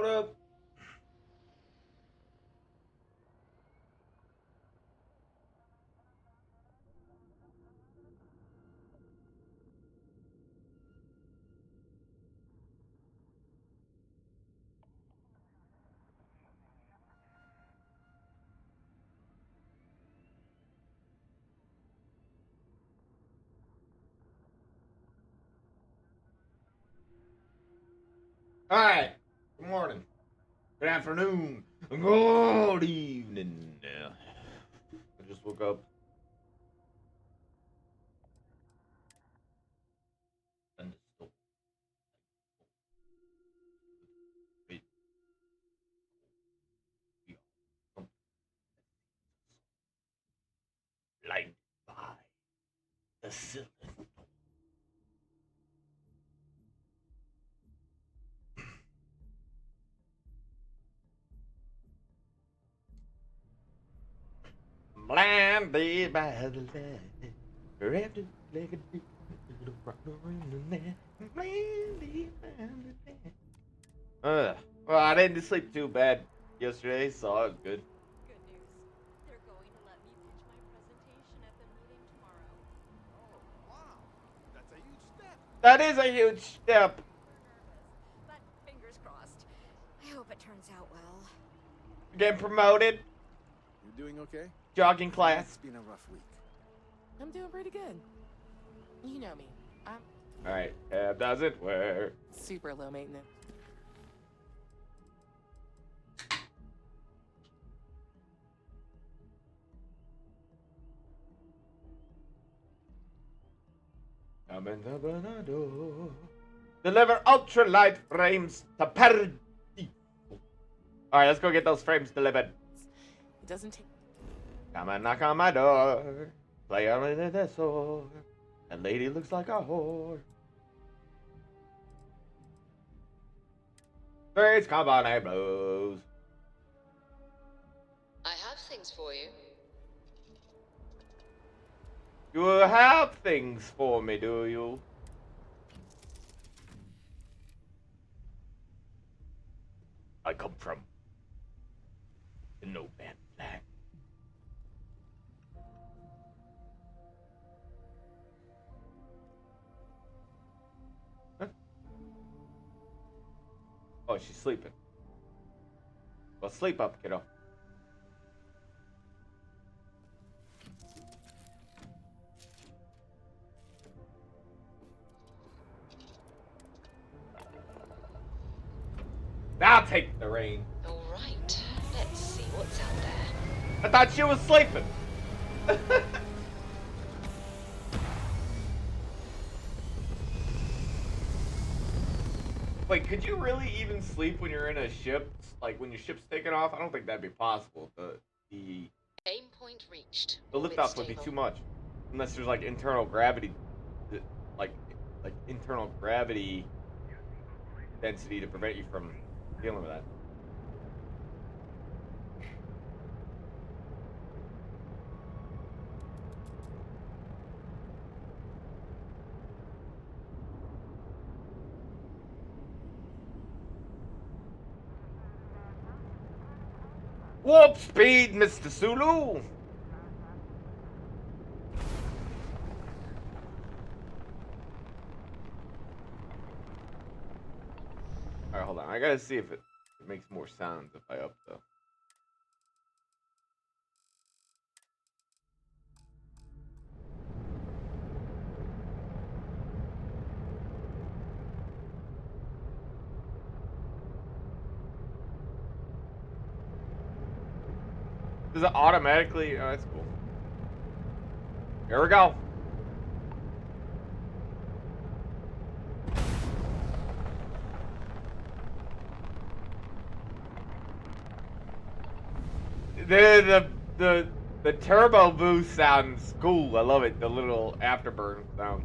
What up? All right. Good morning. Good afternoon. Good evening. Yeah. I just woke up. And still blinded by the silver. Blinded by the light. Blinded like a deep little rock in the night. Blinded by the light. Well, I didn't sleep too bad yesterday, so I was good. Good news. They're going to let me pitch my presentation at the meeting tomorrow. Oh, wow. That's a huge step. That is a huge step. Super nervous, but fingers crossed. I hope it turns out well. Getting promoted. You doing okay? Jogging class. It's been a rough week. I'm doing pretty good. You know me. I'm Alright, tab doesn't work. super low maintenance. Deliver ultralight frames to Paradis. Alright, let's go get those frames delivered. It doesn't take. Come and knock on my door. Play on with the sword. That lady looks like a whore. Face combine blows. I have things for you. You have things for me, do you? I come from the no man's land. Huh? Oh, she's sleeping. Well, sleep up, kiddo. I'll take the reign. All right, let's see what's out there. I thought she was sleeping. Wait, could you really even sleep when you're in a ship? Like when your ship's taking off? I don't think that'd be possible. The Aim point reached. the Orbit lift off would be stable. too much, unless there's like internal gravity, like like internal gravity density to prevent you from dealing with that. Warp speed, Mr. Sulu. Alright, hold on. I gotta see if it makes more sounds if I up the. Does it automatically? Oh, that's cool. Here we go. The turbo boost sounds cool. I love it. The little afterburn sound.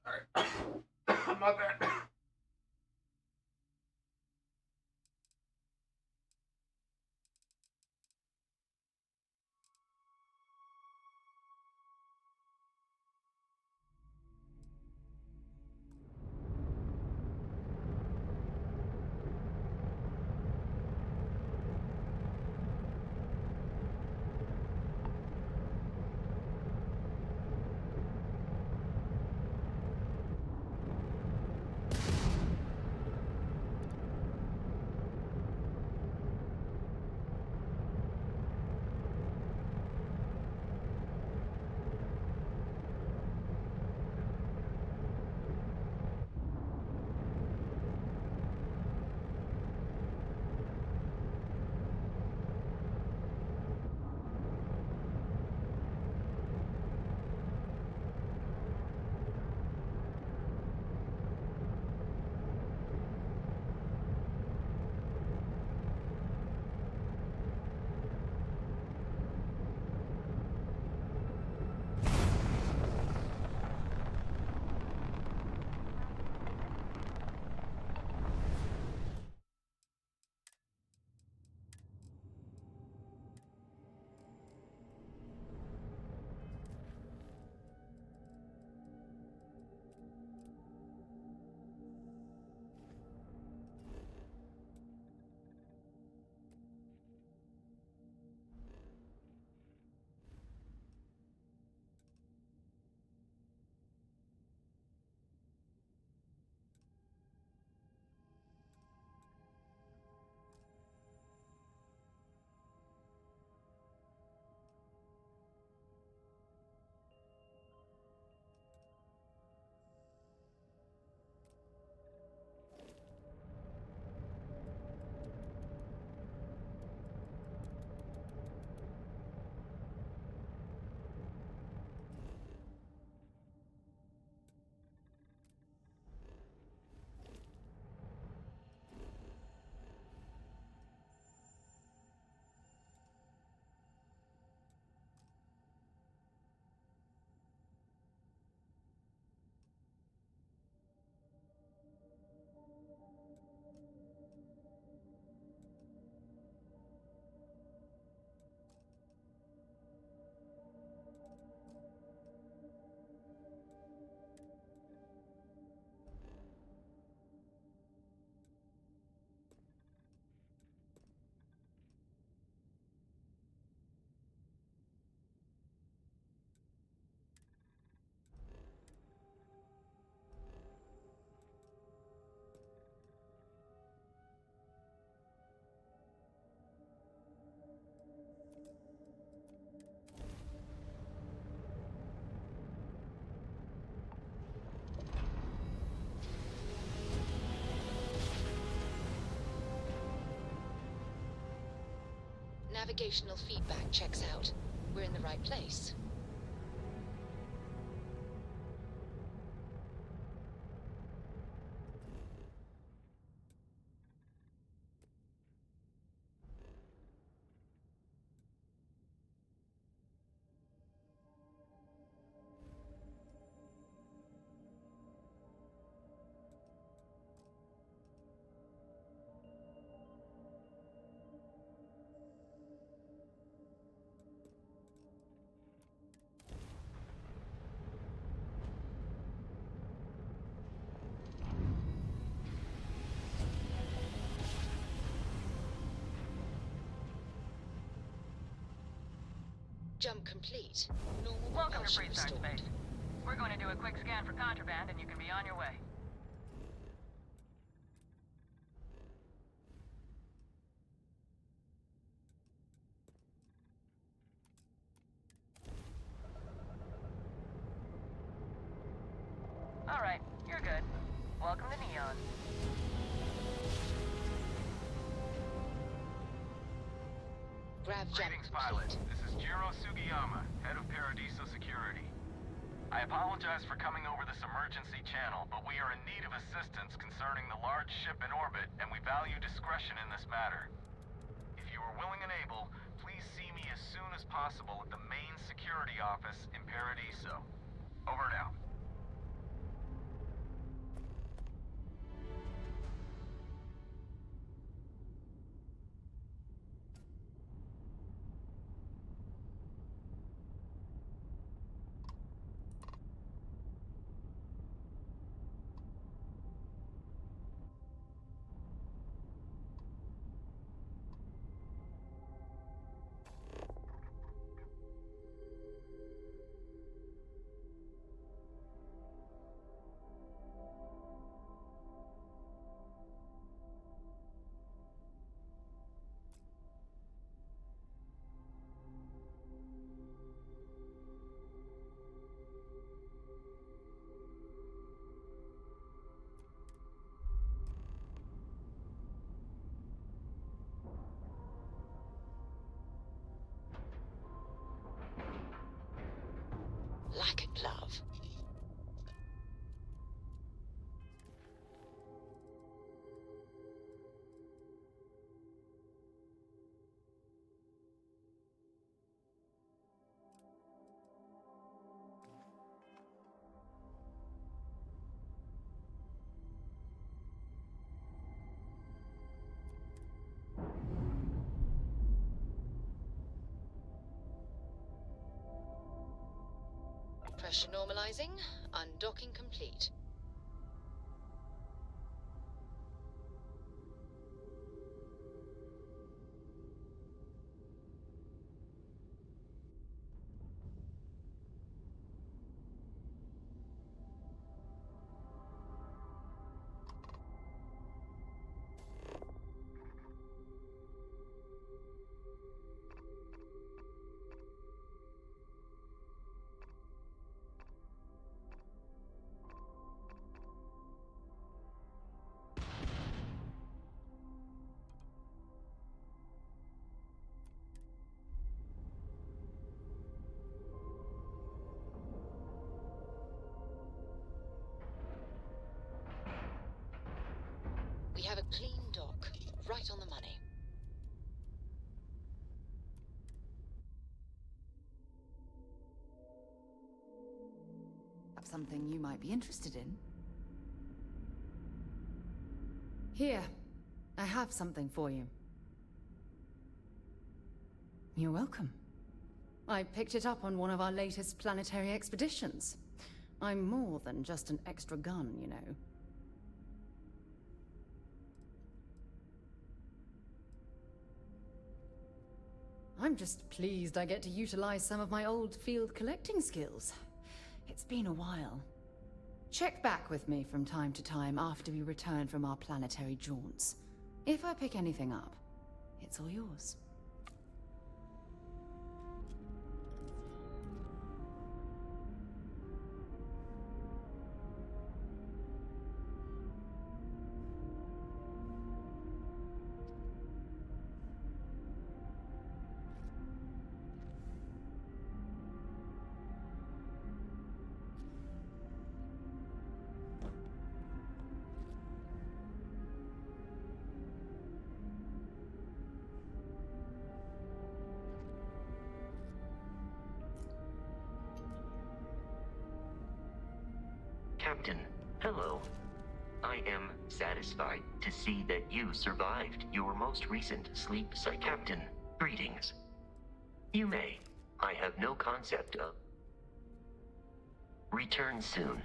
Alright. My bad. navigational feedback checks out. We're in the right place. Jump complete. Normal Welcome to propulsion Freestyle restored. Space. We're going to do a quick scan for contraband and you can be on your way. Alright, you're good. Welcome to Neon. Grav jump Greetings, complete. pilot. This is Jiro Sugiyama, head of Paradiso Security. I apologize for coming over this emergency channel, but we are in need of assistance concerning the large ship in orbit, and we value discretion in this matter. If you are willing and able, please see me as soon as possible at the main security office in Paradiso. Over and out. Like a glove. Pressure normalizing. Undocking complete. We have a clean dock, right on the money. Have something you might be interested in? Here, I have something for you. You're welcome. I picked it up on one of our latest planetary expeditions. I'm more than just an extra gun, you know. I'm just pleased I get to utilize some of my old field collecting skills. It's been a while. Check back with me from time to time after we return from our planetary jaunts. If I pick anything up, it's all yours. Captain, hello. I am satisfied to see that you survived your most recent sleep cycle. Captain, greetings. You may. I have no concept of. Return soon.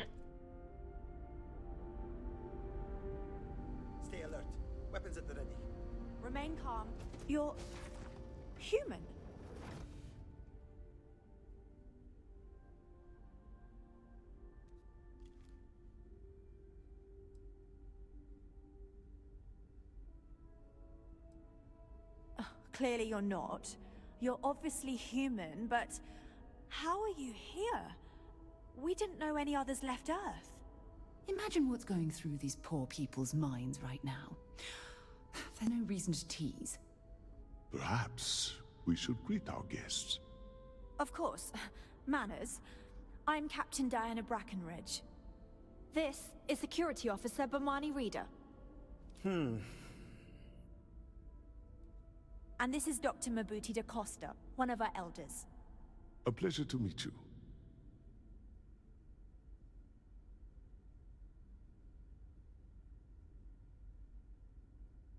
Stay alert. Weapons at the ready. Remain calm. You're human. Clearly you're not. You're obviously human, but how are you here? We didn't know any others left Earth. Imagine what's going through these poor people's minds right now. There's no reason to tease. Perhaps we should greet our guests. Of course. Manners. I'm Captain Diana Brackenridge. This is Security Officer Bomani Reader. And this is Dr. Mabuti da Costa, one of our elders. A pleasure to meet you.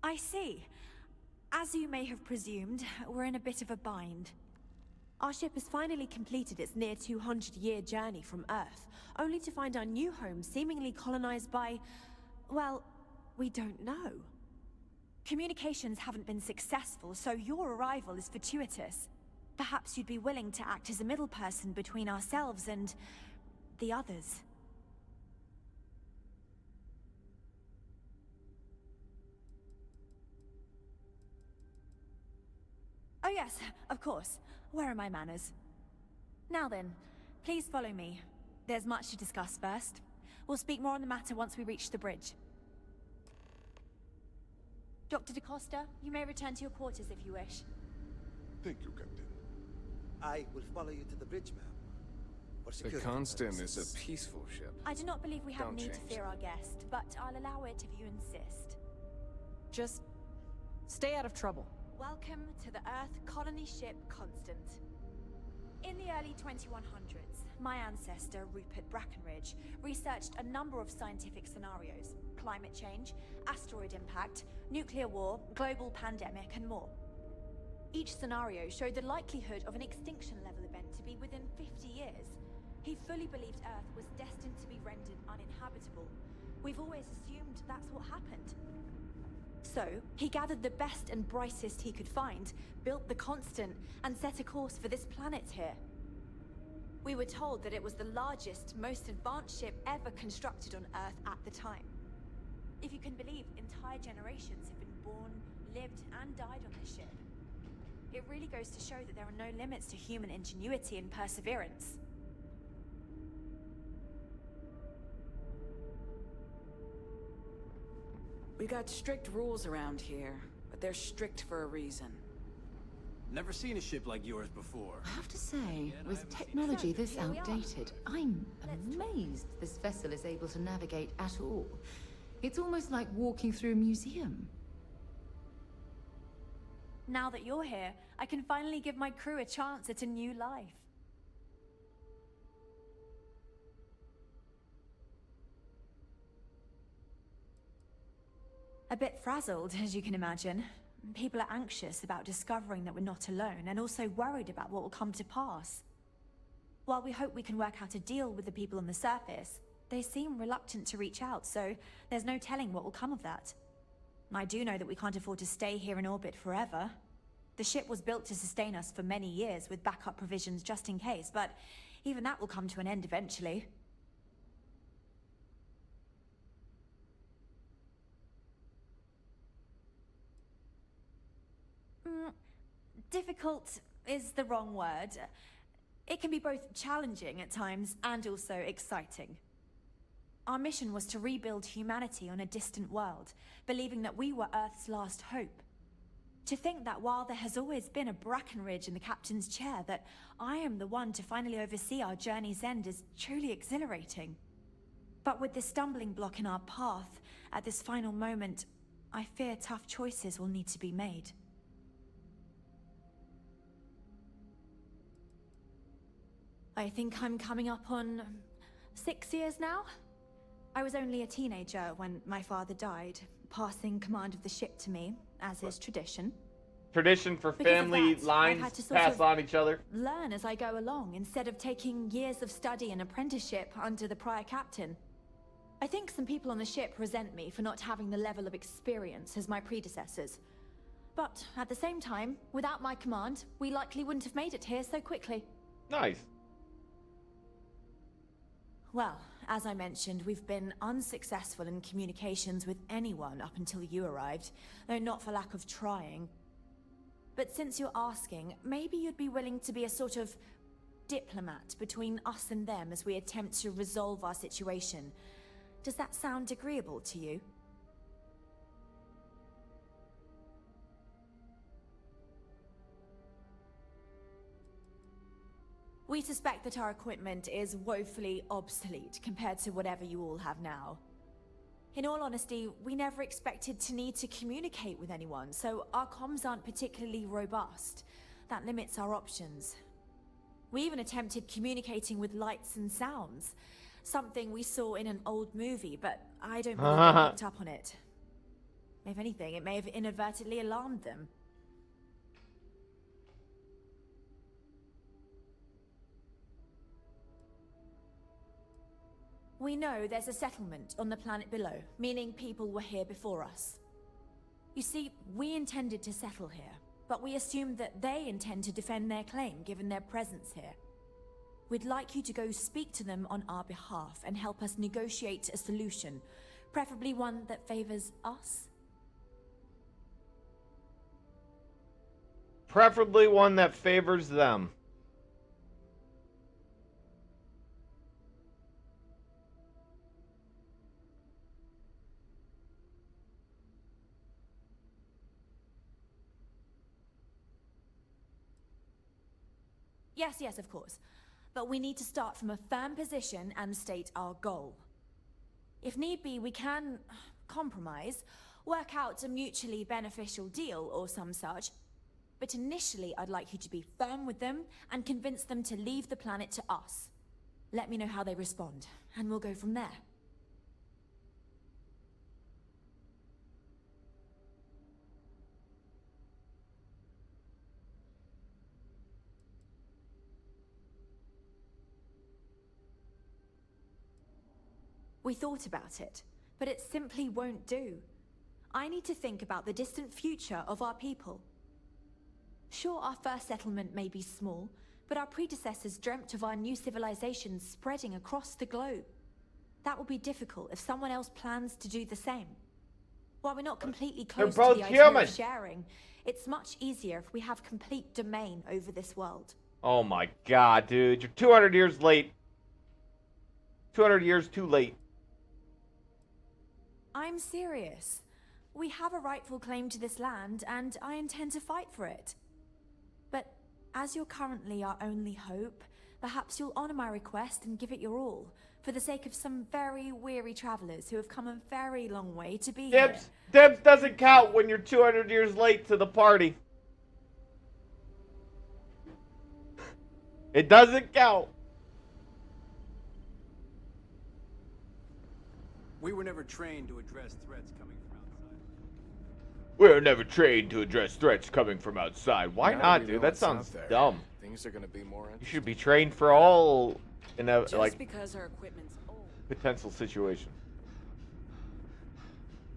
I see. As you may have presumed, we're in a bit of a bind. Our ship has finally completed its near 200-year journey from Earth, only to find our new home seemingly colonized by... well, we don't know. Communications haven't been successful, so your arrival is fortuitous. Perhaps you'd be willing to act as a middle person between ourselves and... the others. Oh yes, of course. Where are my manners? Now then, please follow me. There's much to discuss first. We'll speak more on the matter once we reach the bridge. Dr. DaCosta, you may return to your quarters if you wish. Thank you, Captain. I will follow you to the bridge, ma'am. For The security Constant purposes. is a peaceful ship. I do not believe we have Don't need to change. fear our guest, but I'll allow it if you insist. Just stay out of trouble. Welcome to the Earth colony ship Constant. In the early 2100s, my ancestor, Rupert Brackenridge, researched a number of scientific scenarios: climate change, asteroid impact, nuclear war, global pandemic, and more. Each scenario showed the likelihood of an extinction-level event to be within 50 years. He fully believed Earth was destined to be rendered uninhabitable. We've always assumed that's what happened. So, he gathered the best and brightest he could find, built the Constant, and set a course for this planet here. We were told that it was the largest, most advanced ship ever constructed on Earth at the time. If you can believe, entire generations have been born, lived, and died on this ship. It really goes to show that there are no limits to human ingenuity and perseverance. We got strict rules around here, but they're strict for a reason. Never seen a ship like yours before. I have to say, with technology this outdated, I'm amazed this vessel is able to navigate at all. It's almost like walking through a museum. Now that you're here, I can finally give my crew a chance at a new life. A bit frazzled, as you can imagine. People are anxious about discovering that we're not alone, and also worried about what will come to pass. While we hope we can work out a deal with the people on the surface, they seem reluctant to reach out, so there's no telling what will come of that. I do know that we can't afford to stay here in orbit forever. The ship was built to sustain us for many years with backup provisions just in case, but even that will come to an end eventually. Difficult is the wrong word. It can be both challenging at times and also exciting. Our mission was to rebuild humanity on a distant world, believing that we were Earth's last hope. To think that while there has always been a Brackenridge in the captain's chair, that I am the one to finally oversee our journey's end is truly exhilarating. But with this stumbling block in our path, at this final moment, I fear tough choices will need to be made. I think I'm coming up on 6 years now. I was only a teenager when my father died, passing command of the ship to me, as is tradition. Tradition for Because of family that, I've lines had to sort pass of on each other. learn as I go along, instead of taking years of study and apprenticeship under the prior captain. I think some people on the ship resent me for not having the level of experience as my predecessors. But at the same time, without my command, we likely wouldn't have made it here so quickly. Nice. Well, as I mentioned, we've been unsuccessful in communications with anyone up until you arrived, though not for lack of trying. But since you're asking, maybe you'd be willing to be a sort of diplomat between us and them as we attempt to resolve our situation. Does that sound agreeable to you? We suspect that our equipment is woefully obsolete compared to whatever you all have now. In all honesty, we never expected to need to communicate with anyone, so our comms aren't particularly robust. That limits our options. We even attempted communicating with lights and sounds, something we saw in an old movie, but I don't believe they picked up on it. If anything, it may have inadvertently alarmed them. We know there's a settlement on the planet below, meaning people were here before us. You see, we intended to settle here, but we assumed that they intend to defend their claim given their presence here. We'd like you to go speak to them on our behalf and help us negotiate a solution, preferably one that favors us. Preferably one that favors them. Yes, of course. But we need to start from a firm position and state our goal. If need be, we can compromise, work out a mutually beneficial deal or some such. But initially, I'd like you to be firm with them and convince them to leave the planet to us. Let me know how they respond, and we'll go from there. We thought about it, but it simply won't do. I need to think about the distant future of our people. Sure, our first settlement may be small, but our predecessors dreamt of our new civilization spreading across the globe. That will be difficult if someone else plans to do the same. While we're not completely close to the idea of sharing, it's much easier if we have complete domain over this world. Oh my god, dude. You're 200 years late. 200 years too late. I'm serious. We have a rightful claim to this land, and I intend to fight for it. But as you're currently our only hope, perhaps you'll honor my request and give it your all, for the sake of some very weary travelers who have come a very long way to be here. Dibs doesn't count when you're 200 years late to the party. It doesn't count. We were never trained to address threats coming from outside. We were never trained to address threats coming from outside. Why not, dude? That sounds dumb. Things are gonna be more interesting. You should be trained for all in a Just because our equipment's old. potential situation.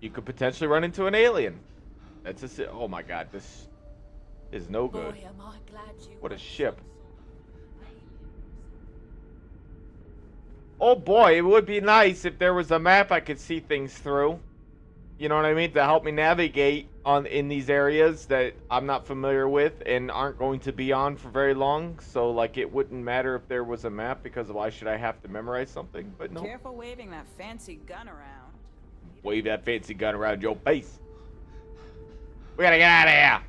You could potentially run into an alien. That's a oh my god, this is no good. Boy, am I glad you What a ship. Oh boy, it would be nice if there was a map I could see things through. You know what I mean? To help me navigate in these areas that I'm not familiar with and aren't going to be on for very long. So like it wouldn't matter if there was a map because why should I have to memorize something? But no. Careful waving that fancy gun around. Wave that fancy gun around your face. We gotta get out of here.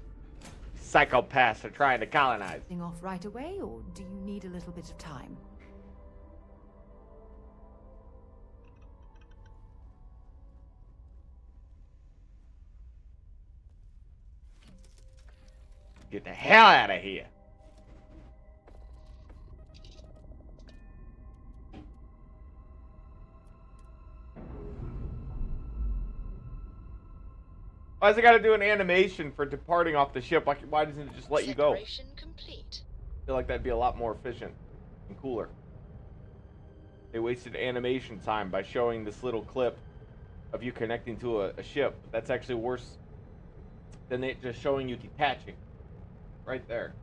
Psychopaths are trying to colonize. Off right away, or do you need a little bit of time? Get the hell out of here. Why does it got to do an animation for departing off the ship? Why doesn't it just let you go? Separation complete. I feel like that'd be a lot more efficient and cooler. They wasted animation time by showing this little clip of you connecting to a ship. That's actually worse than it just showing you detaching. Right there.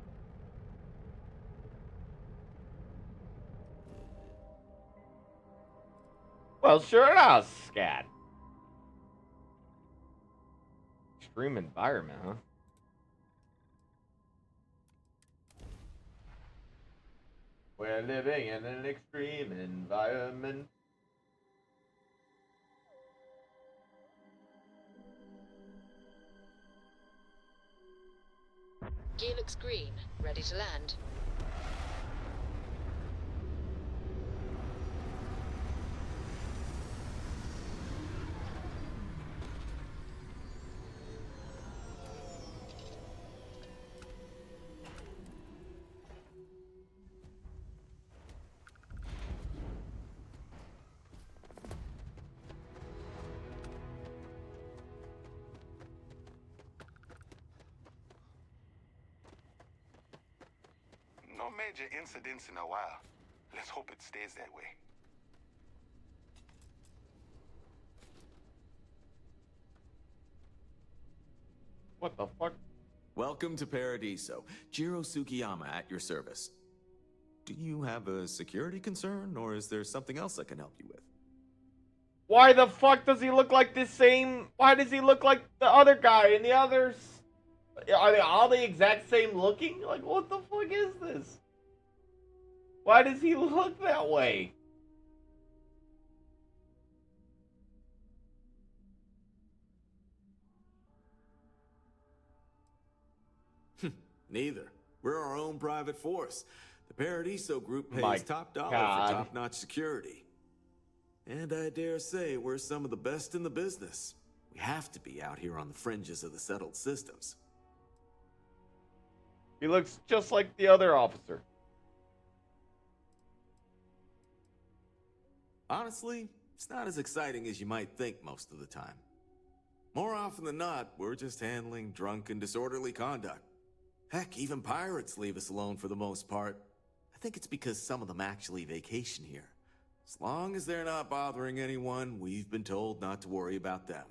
Well, sure enough, scat. Extreme environment, huh? We're living in an extreme environment. Gear looks green. Ready to land. No major incidents in a while. Let's hope it stays that way. What the fuck? Welcome to Paradiso. Jiro Sugiyama at your service. Do you have a security concern, or is there something else I can help you with? Why the fuck does he look like the same? Why does he look like the other guy and the others? Are they all the exact same looking? Like, what the fuck is this? Why does he look that way? Neither. We're our own private force. The Paradiso group pays My top dollar God. for top-notch security. And I dare say we're some of the best in the business. We have to be out here on the fringes of the settled systems. He looks just like the other officer. Honestly, it's not as exciting as you might think most of the time. More often than not, we're just handling drunk and disorderly conduct. Heck, even pirates leave us alone for the most part. I think it's because some of them actually vacation here. As long as they're not bothering anyone, we've been told not to worry about them.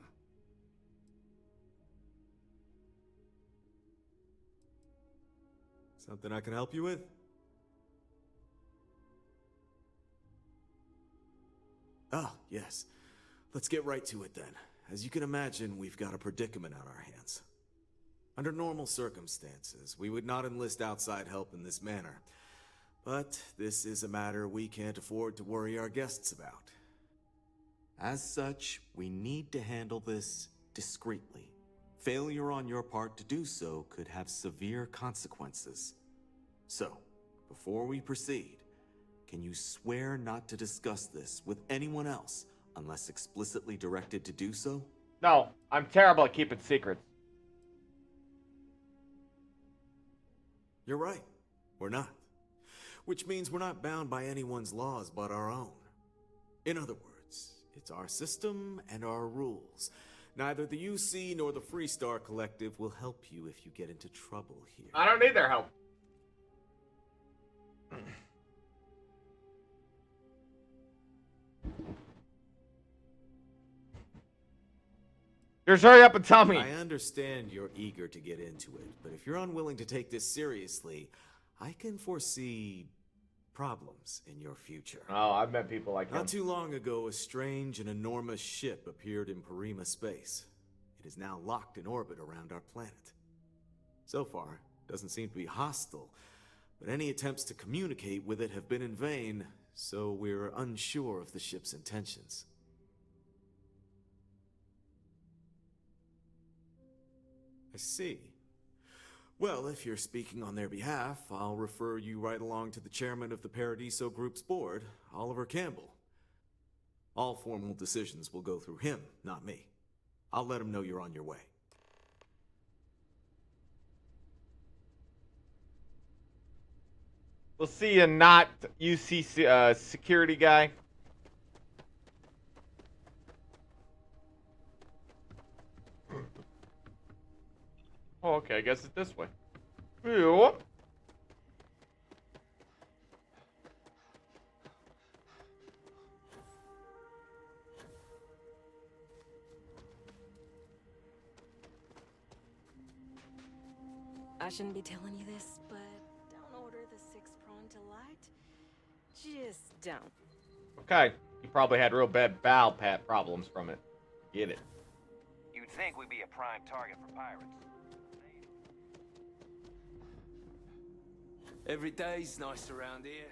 Something I can help you with? Ah, yes. Let's get right to it then. As you can imagine, we've got a predicament on our hands. Under normal circumstances, we would not enlist outside help in this manner. But this is a matter we can't afford to worry our guests about. As such, we need to handle this discreetly. Failure on your part to do so could have severe consequences. So, before we proceed, can you swear not to discuss this with anyone else unless explicitly directed to do so? No, I'm terrible at keeping secrets. You're right. We're not. Which means we're not bound by anyone's laws but our own. In other words, it's our system and our rules. Neither the UC nor the Freestar Collective will help you if you get into trouble here. I don't need their help. Just hurry up and tell me. I understand you're eager to get into it, but if you're unwilling to take this seriously, I can foresee problems in your future. Oh, I've met people like him. Not too long ago, a strange and enormous ship appeared in Parima space. It is now locked in orbit around our planet. So far, it doesn't seem to be hostile, but any attempts to communicate with it have been in vain, so we're unsure of the ship's intentions. I see. Well, if you're speaking on their behalf, I'll refer you right along to the chairman of the Paradiso Group's board, Oliver Campbell. All formal decisions will go through him, not me. I'll let him know you're on your way. We'll see you, not UC security guy. Oh, okay, I guess it's this way. Yep. I shouldn't be telling you this, but don't order the 6-prawn delight. Just don't. Okay. You probably had real bad bowel pat problems from it. Get it. You'd think we'd be a prime target for pirates. Every day's nice around here.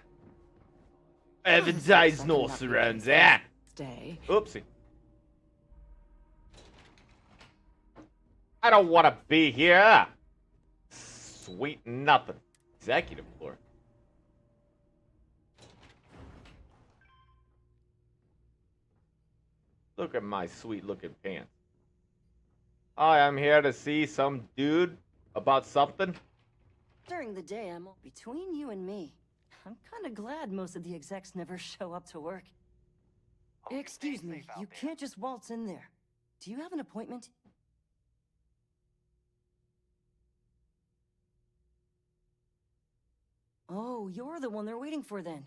Every day's nice around there. Stay. Oopsie. I don't want to be here. Sweet nothing. Executive floor. Look at my sweet looking pants. Hi, I'm here to see some dude about something. During the day, I'm all between you and me. I'm kind of glad most of the execs never show up to work. Excuse me, you can't just waltz in there. Do you have an appointment? Oh, you're the one they're waiting for then.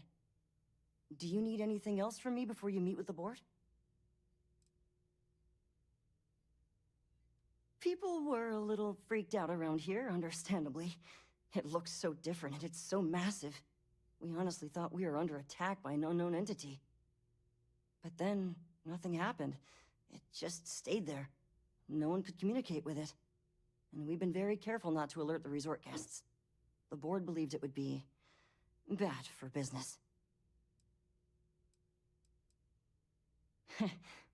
Do you need anything else from me before you meet with the board? People were a little freaked out around here, understandably. It looks so different and it's so massive. We honestly thought we were under attack by an unknown entity. But then, nothing happened. It just stayed there. No one could communicate with it. And we've been very careful not to alert the resort guests. The board believed it would be bad for business.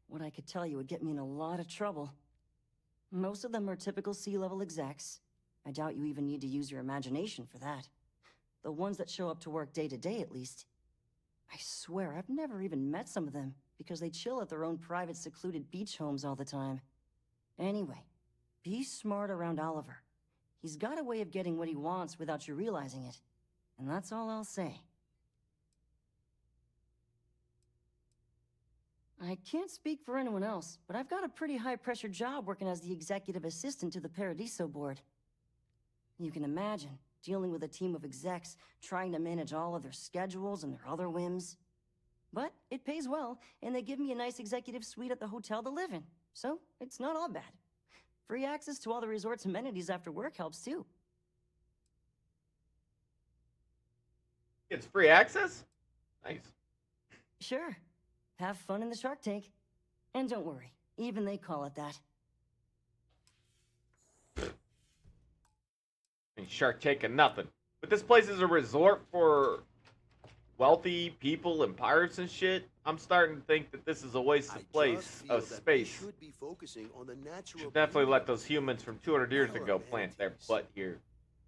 What I could tell you would get me in a lot of trouble. Most of them are typical C-level execs. I doubt you even need to use your imagination for that. The ones that show up to work day to day, at least. I swear, I've never even met some of them, because they chill at their own private secluded beach homes all the time. Anyway, be smart around Oliver. He's got a way of getting what he wants without you realizing it. And that's all I'll say. I can't speak for anyone else, but I've got a pretty high-pressure job working as the executive assistant to the Paradiso board. You can imagine, dealing with a team of execs, trying to manage all of their schedules and their other whims. But it pays well, and they give me a nice executive suite at the hotel to live in, so it's not all bad. Free access to all the resort's amenities after work helps too. It's free access? Nice. Sure. Have fun in the Shark Tank. And don't worry, even they call it that. Shark Tank and nothing. But this place is a resort for wealthy people and pirates and shit. I'm starting to think that this is a waste of space. Should be focusing on the natural. Should definitely let those humans from 200 years ago plant their butt here.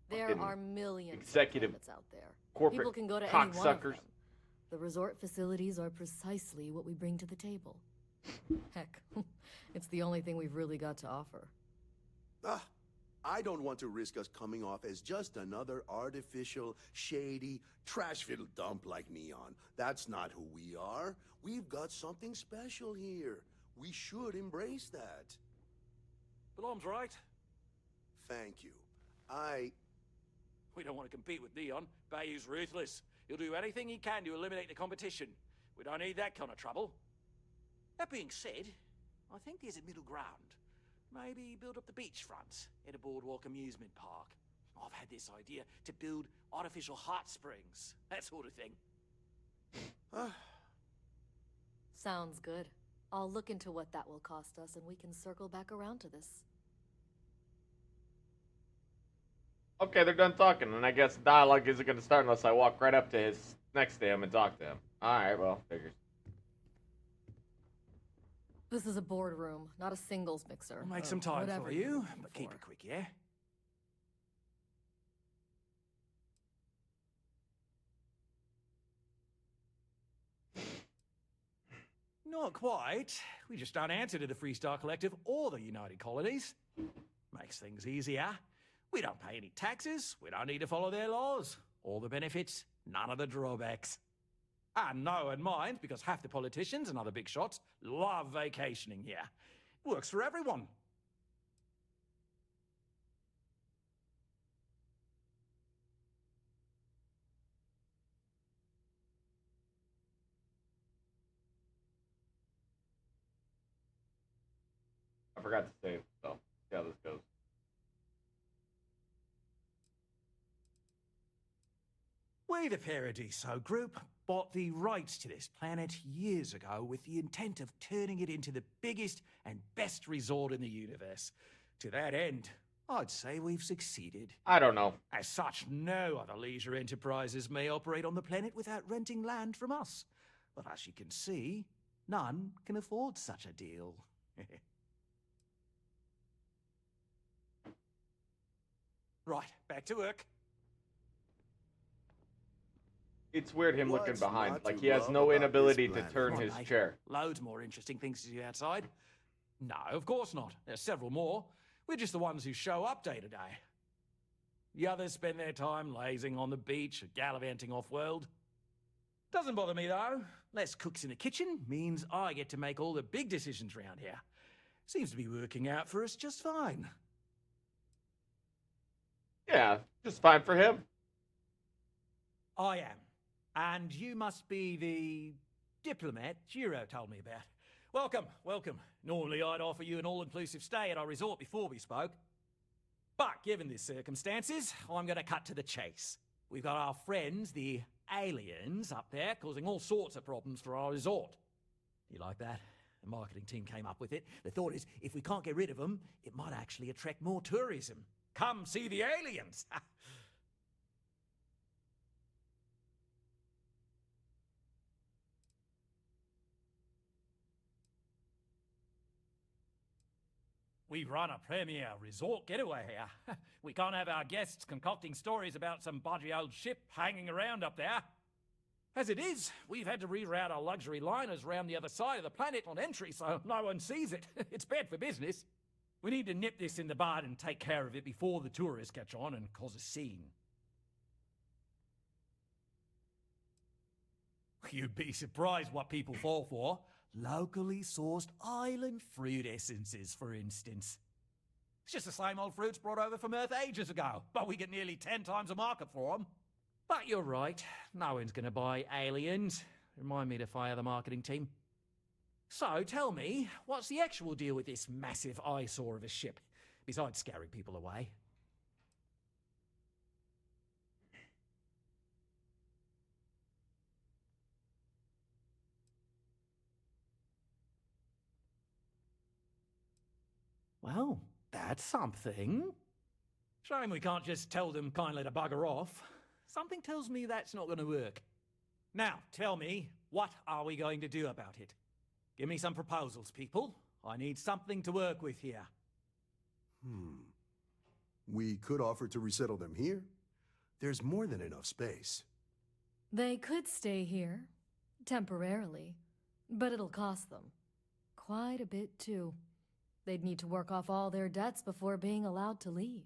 There Fucking are millions executive of planets out there. corporate People can go to any one of cocksuckers. them. The resort facilities are precisely what we bring to the table. Heck, it's the only thing we've really got to offer. I don't want to risk us coming off as just another artificial, shady, trash-filled dump like Neon. That's not who we are. We've got something special here. We should embrace that. Blom's right. Thank you. We don't want to compete with Neon. Bayou's ruthless. He'll do anything he can to eliminate the competition. We don't need that kind of trouble. That being said, I think there's a middle ground. Maybe build up the beachfront at a boardwalk amusement park. I've had this idea to build artificial hot springs, that sort of thing. Sounds good. I'll look into what that will cost us and we can circle back around to this. Okay, they're done talking, and I guess dialogue isn't going to start unless I walk right up to his next to him and talk to him. Alright, well, figures. This is a boardroom, not a singles mixer. I'll make some time Whatever for you're you, looking but keep for. it quick, yeah? Not quite. We just don't answer to the Freestar Collective or the United Colonies. Makes things easier. We don't pay any taxes, we don't need to follow their laws. All the benefits, none of the drawbacks. And no one minds because half the politicians and other big shots love vacationing here. Works for everyone. I forgot to save, so see how this goes. We, the Paradiso Group, bought the rights to this planet years ago with the intent of turning it into the biggest and best resort in the universe. To that end, I'd say we've succeeded. I don't know. As such, no other leisure enterprises may operate on the planet without renting land from us. But as you can see, none can afford such a deal. Right, back to work. It's weird him looking What's behind. not Like to he has love no about inability this to planet? turn Come on, his mate. chair. Loads more interesting things to see outside. No, of course not. There's several more. We're just the ones who show up day to day. The others spend their time lazing on the beach or gallivanting off-world. Doesn't bother me, though. Less cooks in the kitchen means I get to make all the big decisions around here. Seems to be working out for us just fine. Yeah, just fine for him. I am. And you must be the diplomat Jiro told me about. Welcome, welcome. Normally I'd offer you an all-inclusive stay at our resort before we spoke. But given the circumstances, I'm going to cut to the chase. We've got our friends, the aliens, up there, causing all sorts of problems for our resort. You like that? The marketing team came up with it. The thought is, if we can't get rid of them, it might actually attract more tourism. Come see the aliens! We run a premier resort getaway here. We can't have our guests concocting stories about some budgy old ship hanging around up there. As it is, we've had to reroute our luxury liners around the other side of the planet on entry so no one sees it. It's bad for business. We need to nip this in the bud and take care of it before the tourists catch on and cause a scene. You'd be surprised what people fall for. Locally sourced island fruit essences, for instance. It's just the same old fruits brought over from Earth ages ago, but we get nearly 10 times the market for them. But you're right, no one's going to buy aliens. Remind me to fire the marketing team. So, tell me, what's the actual deal with this massive eyesore of a ship, besides scaring people away? Well, that's something. Shame we can't just tell them kindly to bugger off. Something tells me that's not going to work. Now, tell me, what are we going to do about it? Give me some proposals, people. I need something to work with here. We could offer to resettle them here. There's more than enough space. They could stay here, temporarily, but it'll cost them. Quite a bit, too. They'd need to work off all their debts before being allowed to leave.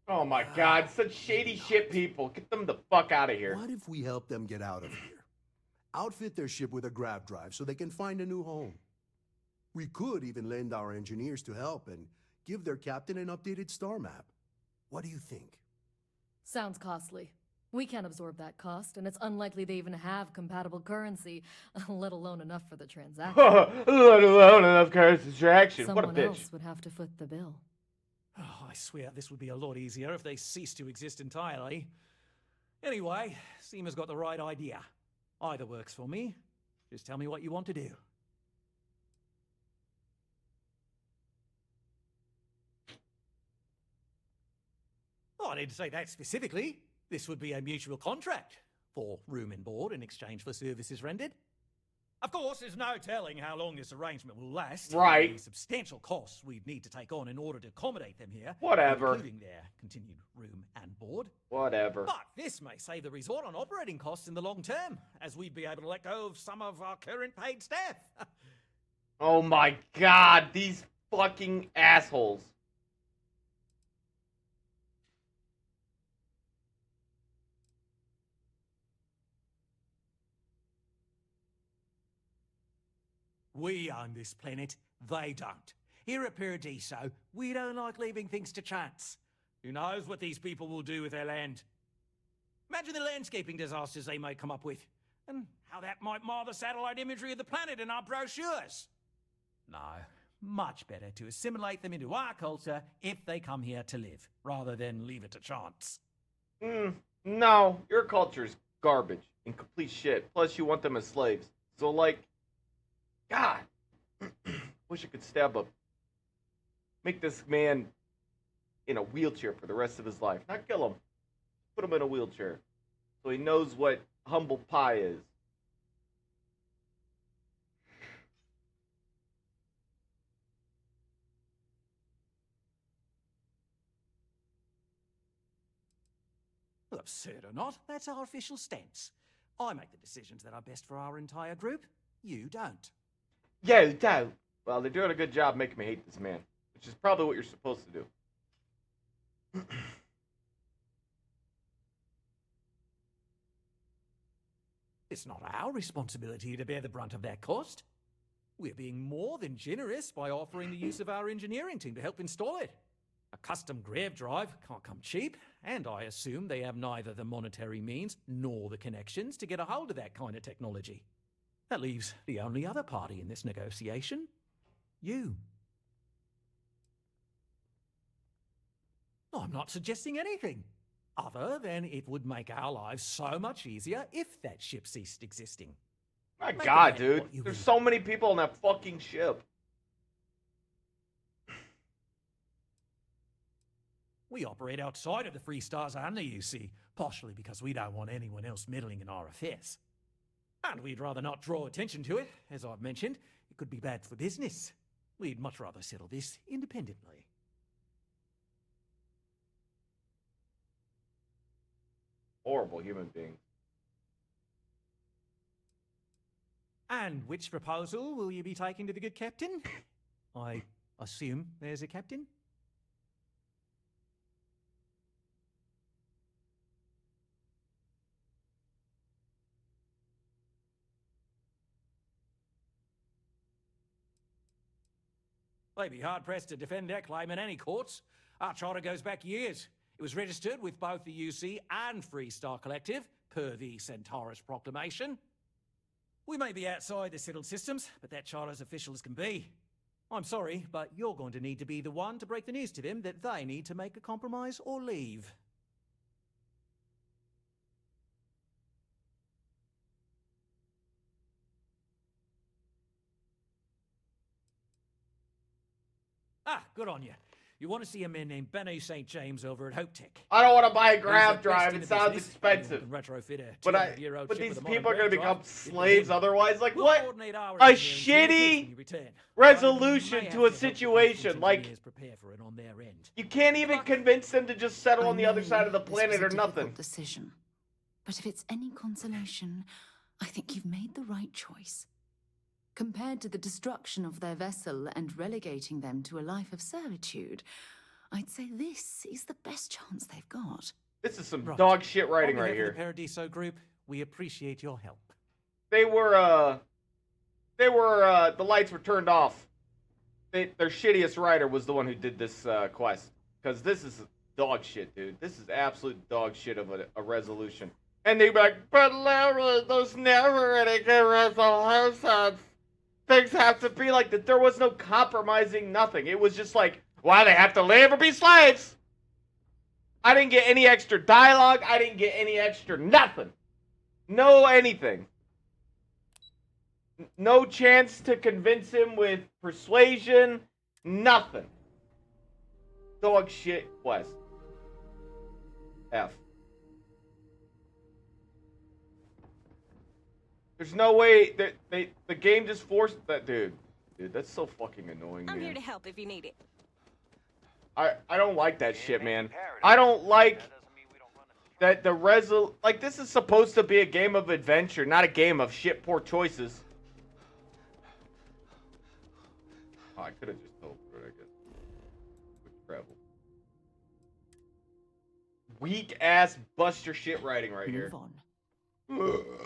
Oh my god, such shady shit people. Get them the fuck out of here. What if we help them get out of here? Outfit their ship with a grav drive so they can find a new home. We could even lend our engineers to help and give their captain an updated star map. What do you think? Sounds costly. We can't absorb that cost, and it's unlikely they even have compatible currency, let alone enough for the transaction. Let alone enough currency distraction. What a Someone bitch. else would have to foot the bill. Oh, I swear this would be a lot easier if they ceased to exist entirely. Anyway, Seema's got the right idea. Either works for me. Just tell me what you want to do. Oh, I didn't say that specifically. This would be a mutual contract for room and board in exchange for services rendered. Of course, there's no telling how long this arrangement will last. Right. The substantial costs we'd need to take on in order to accommodate them here. Whatever. Including their continued room and board. Whatever. But this may save the resort on operating costs in the long term, as we'd be able to let go of some of our current paid staff. Oh my god, these fucking assholes. We own this planet, they don't. Here at Paradiso, we don't like leaving things to chance. Who knows what these people will do with their land? Imagine the landscaping disasters they might come up with, and how that might mar the satellite imagery of the planet in our brochures. No, much better to assimilate them into our culture if they come here to live, rather than leave it to chance. No, your culture's garbage and complete shit. Plus, you want them as slaves. So, like, God, wish I could make this man in a wheelchair for the rest of his life. Not kill him, put him in a wheelchair so he knows what humble pie is. Well, absurd or not, that's our official stance. I make the decisions that are best for our entire group. You don't. You don't. Well, they're doing a good job making me hate this man, which is probably what you're supposed to do. It's not our responsibility to bear the brunt of that cost. We're being more than generous by offering the use of our engineering team to help install it. A custom grav drive can't come cheap, and I assume they have neither the monetary means nor the connections to get a hold of that kind of technology. That leaves the only other party in this negotiation. You. I'm not suggesting anything, other than it would make our lives so much easier if that ship ceased existing. My God, dude. There's so many people on that fucking ship. We operate outside of the Free Stars only, you see, partially because we don't want anyone else meddling in our affairs. And we'd rather not draw attention to it. As I've mentioned, it could be bad for business. We'd much rather settle this independently. Horrible human being. And which proposal will you be taking to the good captain? I assume there's a captain? They'd be hard-pressed to defend their claim in any courts. Our charter goes back years. It was registered with both the UC and Free Star Collective, per the Centaurus Proclamation. We may be outside the settled systems, but that charter's official as can be. I'm sorry, but you're going to need to be the one to break the news to them that they need to make a compromise or leave. Ah, good on you. You want to see a man named Benny St. James over at Hope Tech. I don't want to buy a grav drive. It sounds expensive. But these people are going to become slaves otherwise. Like, what? A shitty resolution to a situation. Like, you can't even convince them to just settle on the other side of the planet or nothing. Decision. But if it's any consolation, I think you've made the right choice. Compared to the destruction of their vessel and relegating them to a life of servitude, I'd say this is the best chance they've got. This is some dog shit writing right here. The Paradiso group, we appreciate your help. The lights were turned off. Their shittiest writer was the one who did this quest. Because this is dog shit, dude. This is absolute dog shit of a resolution. And they'd be like, but Larry, there's never any good resolutions. Things have to be like that. There was no compromising, nothing. It was just like, why they have to live or be slaves? I didn't get any extra dialogue. I didn't get any extra nothing. No anything. No chance to convince him with persuasion. Nothing. Dog shit quest. F. There's no way that the game just forced that dude. Dude, that's so fucking annoying, man. I'm here to help if you need it. I don't like that shit, man. I don't like that like this is supposed to be a game of adventure, not a game of shit poor choices. Oh, I could have just told her, I guess. Quick travel. Weak ass buster shit writing right here. Move on.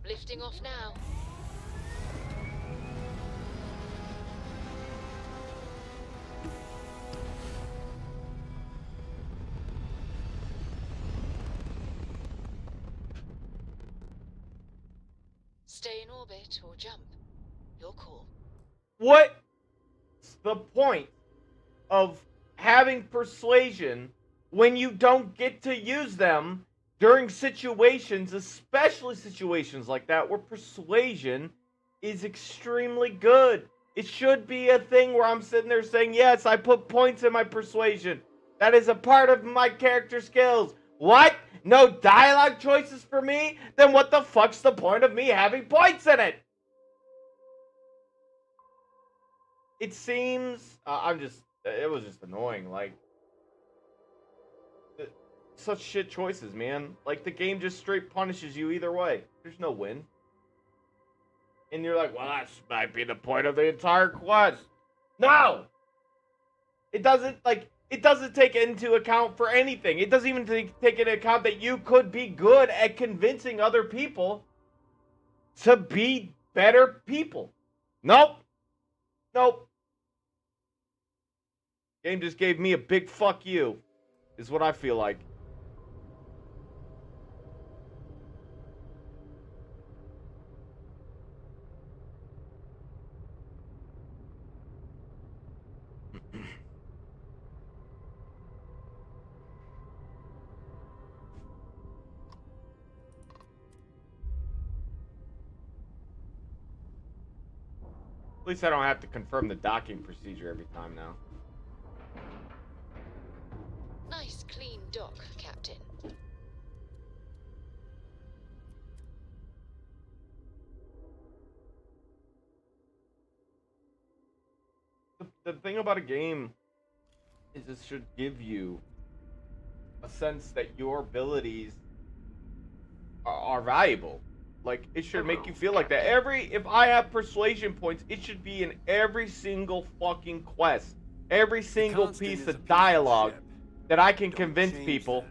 Lifting off now. Stay in orbit or jump. Your call. What's the point of having persuasion when you don't get to use them during situations, especially situations like that, where persuasion is extremely good? It should be a thing where I'm sitting there saying, yes, I put points in my persuasion. That is a part of my character skills. What? No dialogue choices for me? Then what the fuck's the point of me having points in it? It seems, it was just annoying. Like, such shit choices, man. Like, the game just straight punishes you either way. There's no win. And you're like, well, that might be the point of the entire quest. No! It doesn't take into account for anything. It doesn't even take into account that you could be good at convincing other people to be better people. Nope. Nope. Game just gave me a big fuck you, is what I feel like. At least I don't have to confirm the docking procedure every time now. Nice clean dock, Captain. The thing about a game is it should give you a sense that your abilities are valuable. Like, it should make you feel like that. If I have persuasion points, it should be in every single fucking quest. Every single piece of dialogue that I can convince people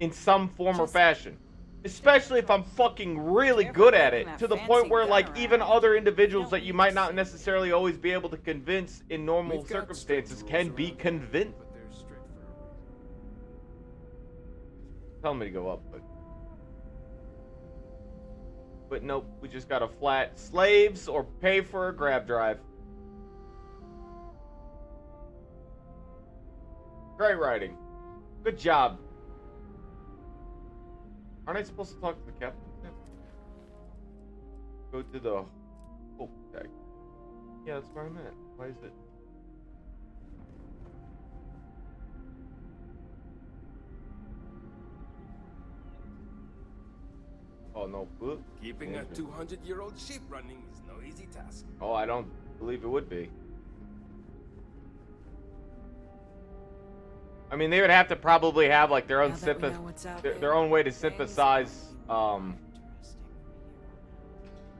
in some form or fashion. Especially if I'm fucking really good at it. To the point where, like, even other individuals that you might not necessarily always be able to convince in normal circumstances can be convinced. Tell me to go up, but nope, we just got a flat slaves or pay for a grab drive. Great writing. Good job. Aren't I supposed to talk to the captain? Go to the Hope tag. Yeah, that's where I'm at. Why is it? Oh, no. Whoop. Keeping a 200-year-old ship running is no easy task. Oh, I don't believe it would be. I mean, they would have to probably have like their own their own way to synthesize yeah,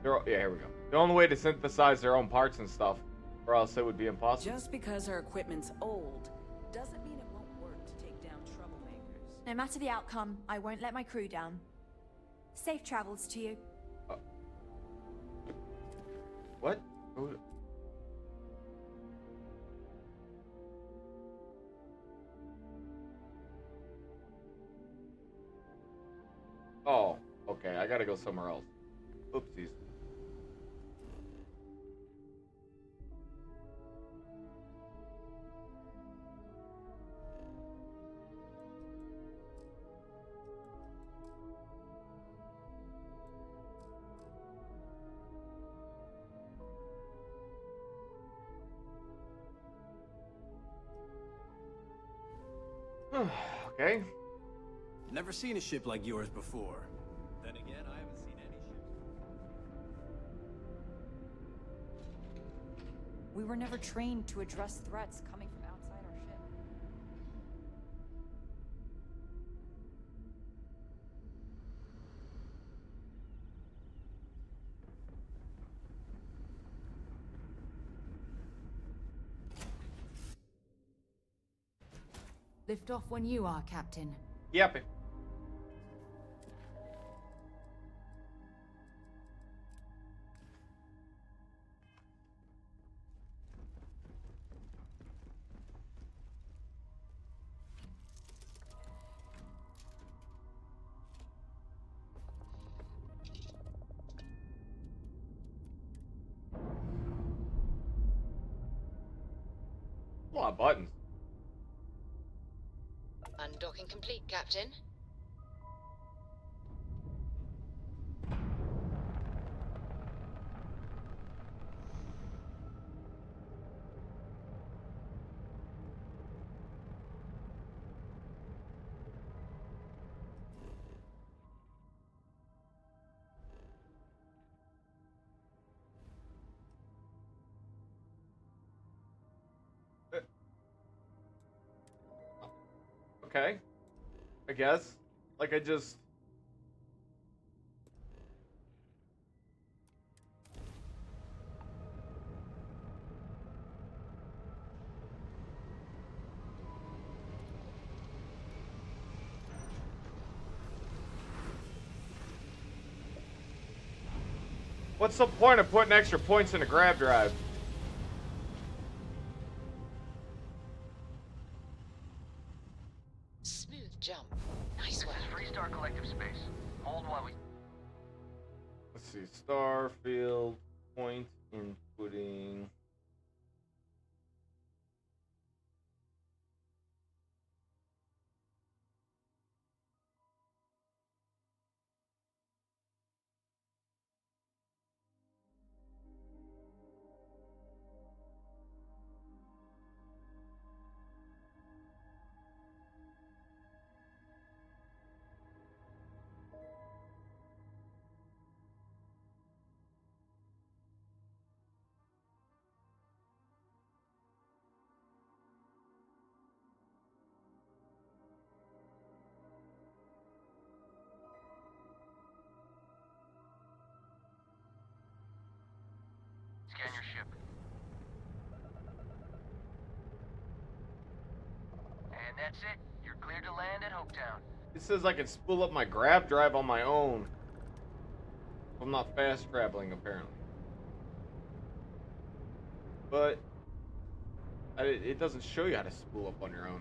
here we go. Their own way to synthesize their own parts and stuff, or else it would be impossible. Just because our equipment's old doesn't mean it won't work to take down troublemakers. No matter the outcome, I won't let my crew down. Safe travels to you. What? Oh, okay. I gotta go somewhere else. Oopsies. Okay. Never seen a ship like yours before. Then again, I haven't seen any ships. We were never trained to address threats coming from outside our ship. Lift off when you are, Captain. Yep. lot of buttons. Undocking complete, Captain. Okay. I guess. Like, I just... What's the point of putting extra points in a grab drive? Smooth jump. Nice work. Freestar collective space. Hold while we... Let's see. Starfield. Point inputting. Scan your ship. And that's it. You're cleared to land at Hopetown. It says I can spool up my grab drive on my own. I'm not fast traveling, apparently. But it doesn't show you how to spool up on your own.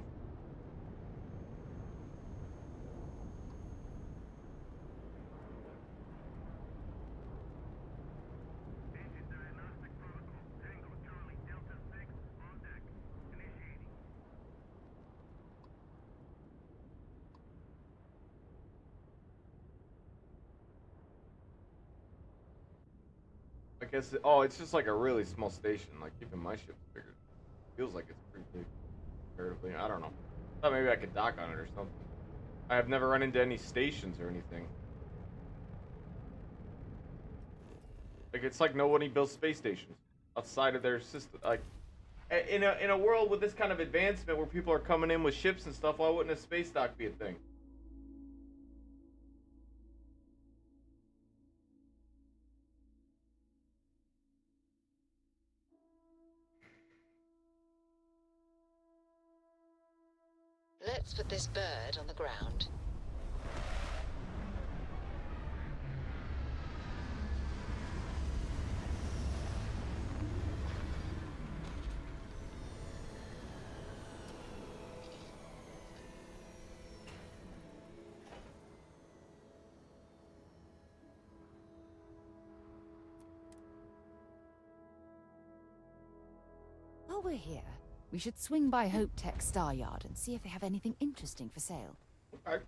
I guess, oh, it's just like a really small station. Like, even my ship's bigger. Feels like it's pretty big, comparatively. I don't know. I thought maybe I could dock on it or something. I have never run into any stations or anything. Like, it's like nobody builds space stations outside of their system. Like, in a world with this kind of advancement where people are coming in with ships and stuff, why wouldn't a space dock be a thing? Let's put this bird on the ground. While we're here, we should swing by Hope Tech Star Yard and see if they have anything interesting for sale. Okay.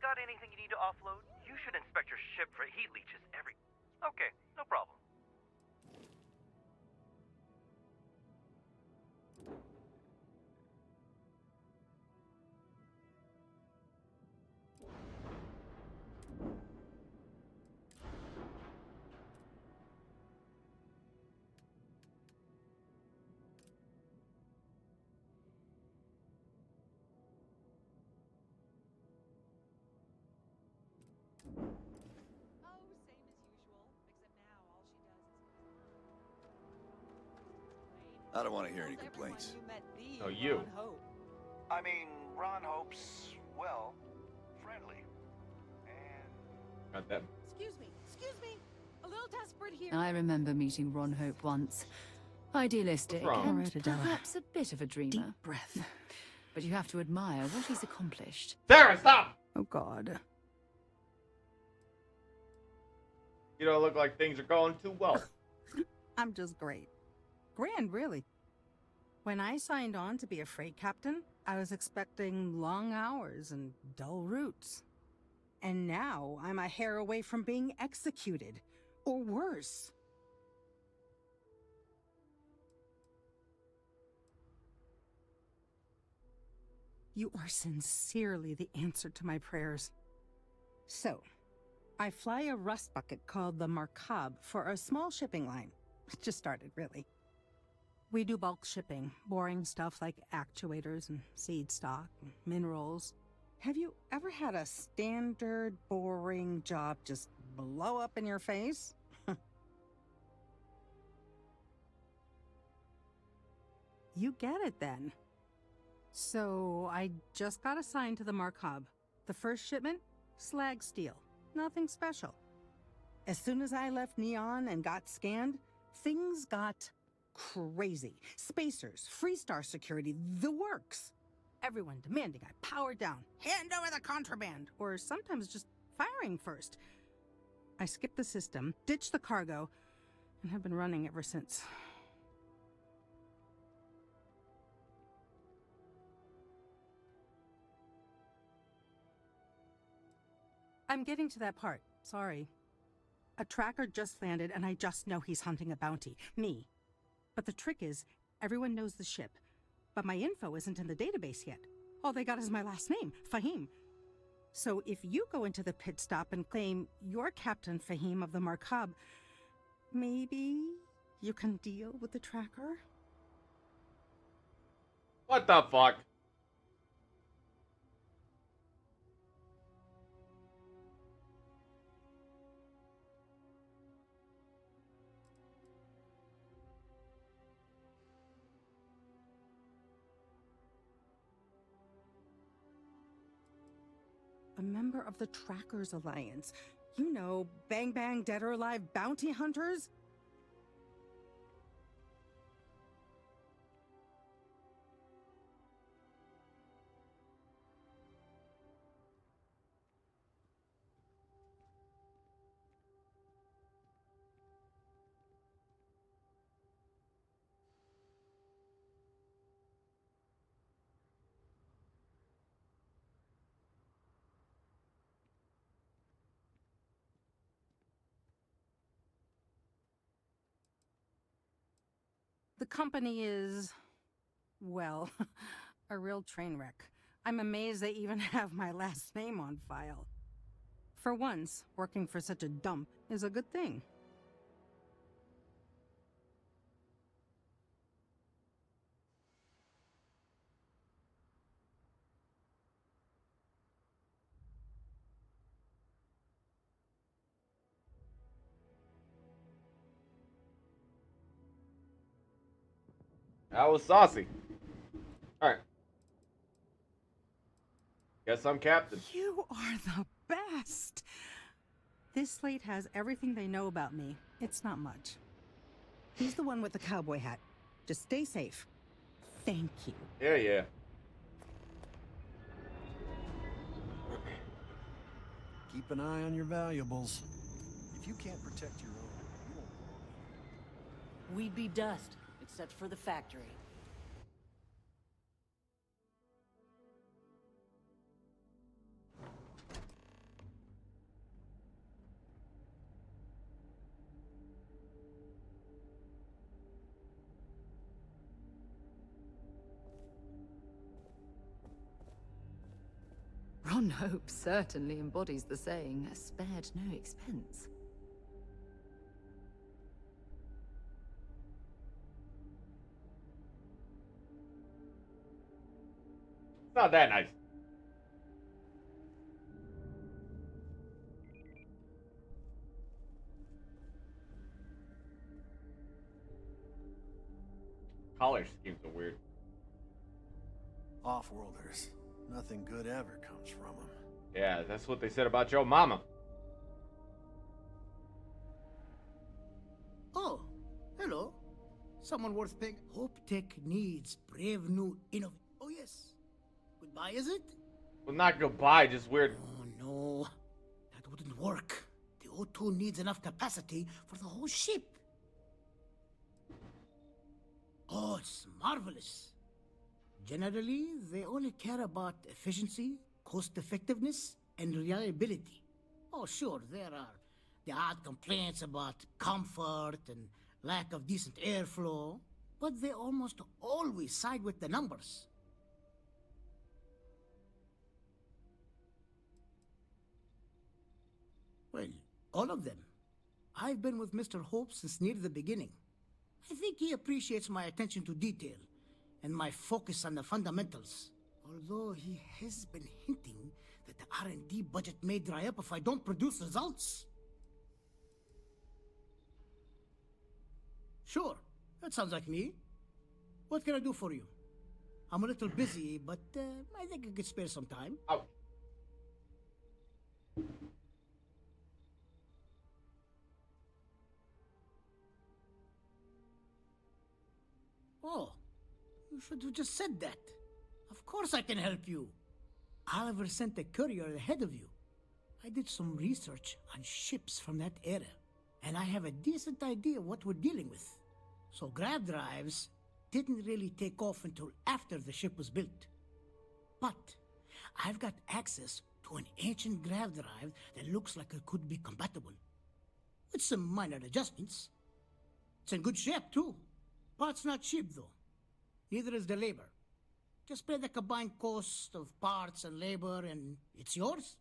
Got anything you need to offload? You should inspect your ship for heat leeches every... Okay, no problem. I don't want to hear any complaints. Oh, you. I mean, Ron Hope's, well, friendly. Got that. Excuse me. A little desperate here. I remember meeting Ron Hope once. Idealistic What's wrong? and perhaps a bit of a dreamer. Deep breath. But you have to admire what he's accomplished. Sarah, stop! Oh, God. You don't look like things are going too well. I'm just great. Grand, really. When I signed on to be a freight captain, I was expecting long hours and dull routes. And now I'm a hair away from being executed. Or worse. You are sincerely the answer to my prayers. So, I fly a rust bucket called the Markab for a small shipping line. It just started, really. We do bulk shipping, boring stuff like actuators and seed stock and minerals. Have you ever had a standard, boring job just blow up in your face? You get it then. So, I just got assigned to the Markab. The first shipment? Slag steel. Nothing special. As soon as I left Neon and got scanned, things got crazy. Spacers, Freestar security, the works. Everyone demanding I power down, hand over the contraband, or sometimes just firing first. I skipped the system, ditched the cargo, and have been running ever since. I'm getting to that part. Sorry. A tracker just landed, and I just know he's hunting a bounty. Me. But the trick is, everyone knows the ship. But my info isn't in the database yet. All they got is my last name, Fahim. So if you go into the pit stop and claim you're Captain Fahim of the Markab, maybe you can deal with the tracker? What the fuck? A member of the Trackers Alliance. You know, bang bang dead or alive bounty hunters? The company is, well, a real train wreck. I'm amazed they even have my last name on file. For once, working for such a dump is a good thing. That was saucy. Alright. Guess I'm captain. You are the best! This slate has everything they know about me. It's not much. He's the one with the cowboy hat. Just stay safe. Thank you. Yeah, yeah. Keep an eye on your valuables. If you can't protect your own, you won't belong here. We'd be dust, except for the factory. Ron Hope certainly embodies the saying, spared no expense. It's not that nice. Color schemes are weird. Off-worlders. Nothing good ever comes from them. Yeah, that's what they said about your mama. Oh, hello. Someone worth paying. Hope Tech needs brave new innovators. Oh, yes. Goodbye, is it? Well, not goodbye, just weird. Oh, no. That wouldn't work. The O2 needs enough capacity for the whole ship. Oh, it's marvelous. Generally, they only care about efficiency, cost effectiveness, and reliability. Oh, sure, there are the odd complaints about comfort and lack of decent airflow, but they almost always side with the numbers. Well, all of them. I've been with Mr. Hope since near the beginning. I think he appreciates my attention to detail and my focus on the fundamentals. Although he has been hinting that the R&D budget may dry up if I don't produce results. Sure, that sounds like me. What can I do for you? I'm a little busy, but I think I could spare some time. Ouch. Oh, you should have just said that. Of course I can help you. Oliver sent a courier ahead of you. I did some research on ships from that era, and I have a decent idea what we're dealing with. So grav drives didn't really take off until after the ship was built. But I've got access to an ancient grav drive that looks like it could be compatible. With some minor adjustments. It's in good shape, too. Parts not cheap, though. Neither is the labor. Just pay the combined cost of parts and labor, and it's yours.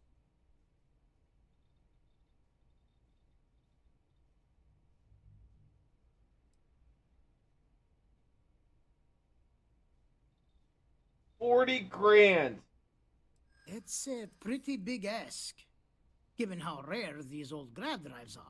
$40,000. It's a pretty big ask, given how rare these old grav drives are.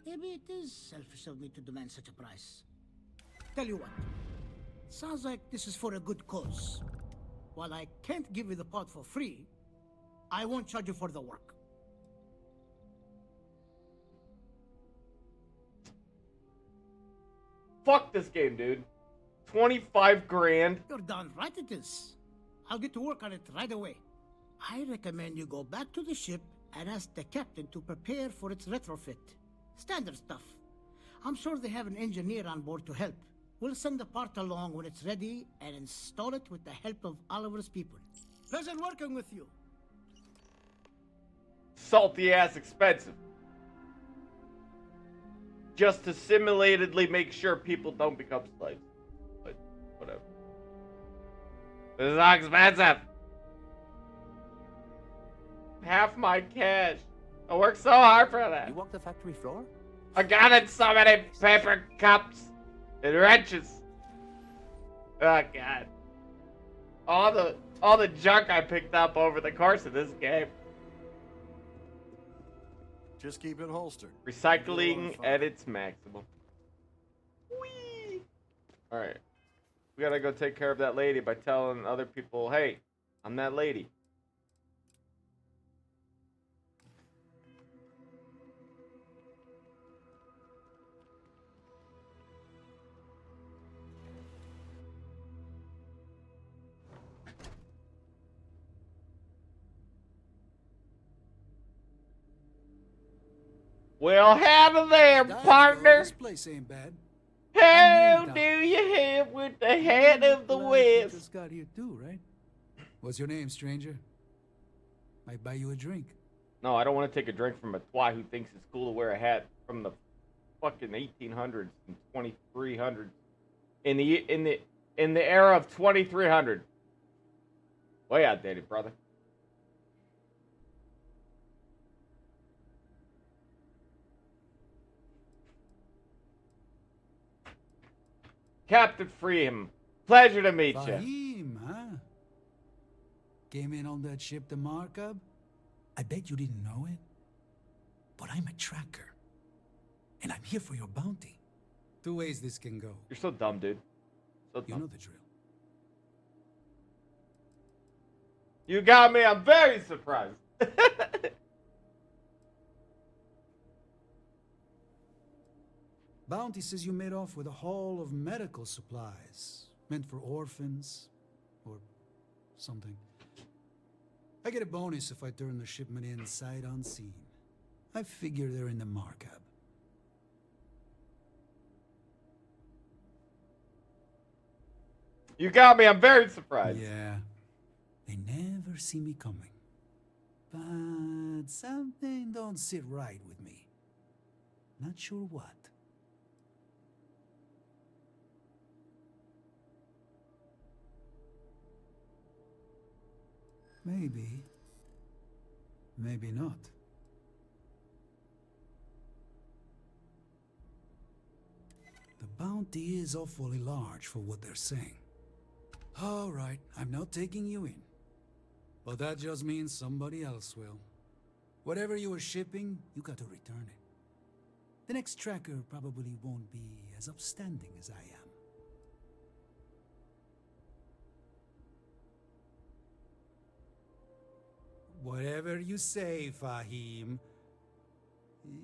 Maybe it is selfish of me to demand such a price. Tell you what, sounds like this is for a good cause. While I can't give you the part for free, I won't charge you for the work. Fuck this game, dude. $25,000. You're darn right it is. I'll get to work on it right away. I recommend you go back to the ship and ask the captain to prepare for its retrofit. Standard stuff. I'm sure they have an engineer on board to help. We'll send the part along when it's ready and install it with the help of Oliver's people. Pleasure working with you. Salty ass expensive. Just to simulatedly make sure people don't become slaves. But whatever. This is not expensive. Half my cash. I worked so hard for that. You walk the factory floor? I got in so many paper cups and wrenches. Oh god. All the junk I picked up over the course of this game. Just keep it holstered. Recycling at its maximum. Whee! Alright. We gotta go take care of that lady by telling other people, hey, I'm that lady. Well, howdy there, partner. This place ain't bad. How do you have with the head of the West? Just got here too, right? What's your name, stranger? Might buy you a drink. No, I don't want to take a drink from a twat who thinks it's cool to wear a hat from the fucking 1800s and 2300s. In the era of 2300. Way outdated, brother. Captain Freeham, pleasure to meet you. Fahim, huh? Came in on that ship to Markup? I bet you didn't know it. But I'm a tracker. And I'm here for your bounty. Two ways this can go. You're so dumb, dude. So dumb. You know the drill. You got me. I'm very surprised. Bounty says you made off with a haul of medical supplies, meant for orphans, or something. I get a bonus if I turn the shipment in sight unseen. I figure they're in the markup. You got me. I'm very surprised. Yeah. They never see me coming. But something don't sit right with me. Not sure what. Maybe. Maybe not. The bounty is awfully large for what they're saying. All right, I'm not taking you in. But that just means somebody else will. Whatever you were shipping, you got to return it. The next tracker probably won't be as upstanding as I am. Whatever you say, Fahim.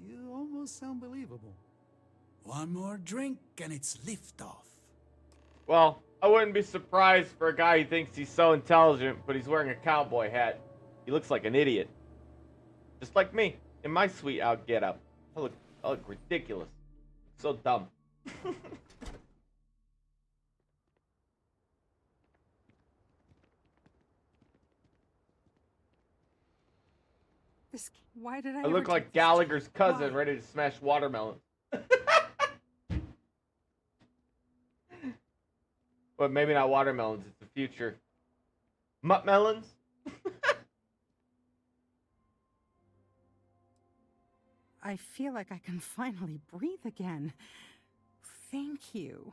You almost sound believable. One more drink and it's liftoff. Well, I wouldn't be surprised for a guy who thinks he's so intelligent, but he's wearing a cowboy hat. He looks like an idiot. Just like me, in my sweet out getup. I look ridiculous. So dumb. Why did I I ever look take like this Gallagher's job? cousin Why? ready to smash watermelon. But maybe not watermelons, it's the future. Muttmelons? I feel like I can finally breathe again. Thank you.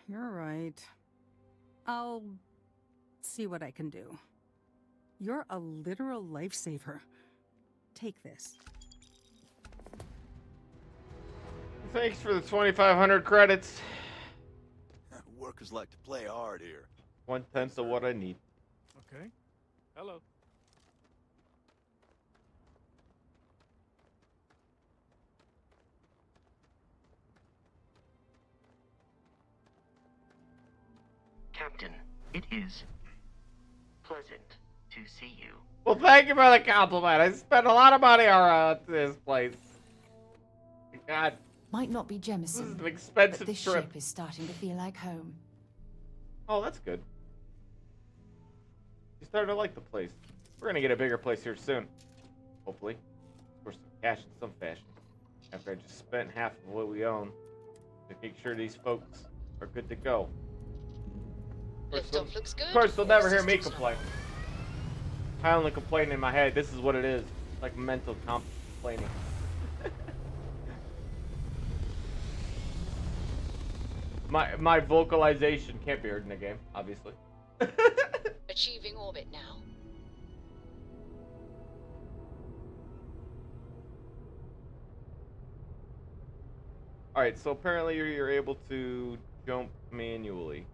You're right. I'll see what I can do. You're a literal lifesaver. Take this. Thanks for the 2,500 credits. Workers like to play hard here. 1/10 of what I need. Okay. Hello. Captain, it is pleasant to see you. Well, thank you for the compliment. I spent a lot of money on this place. God. Might not be This is Jemison, an expensive but this trip. ship is starting to feel like home. Oh, that's good. You started to like the place. We're gonna get a bigger place here soon. Hopefully. Of course, some cash in some fashion. After I just spent half of what we own to make sure these folks are good to go. Liftoff looks good. Of course, they'll never hear me Systems complain. I only complain in my head. This is what it is. Like mental complaining. My vocalization can't be heard in the game, obviously. Achieving orbit now. Alright, so apparently you're able to jump manually.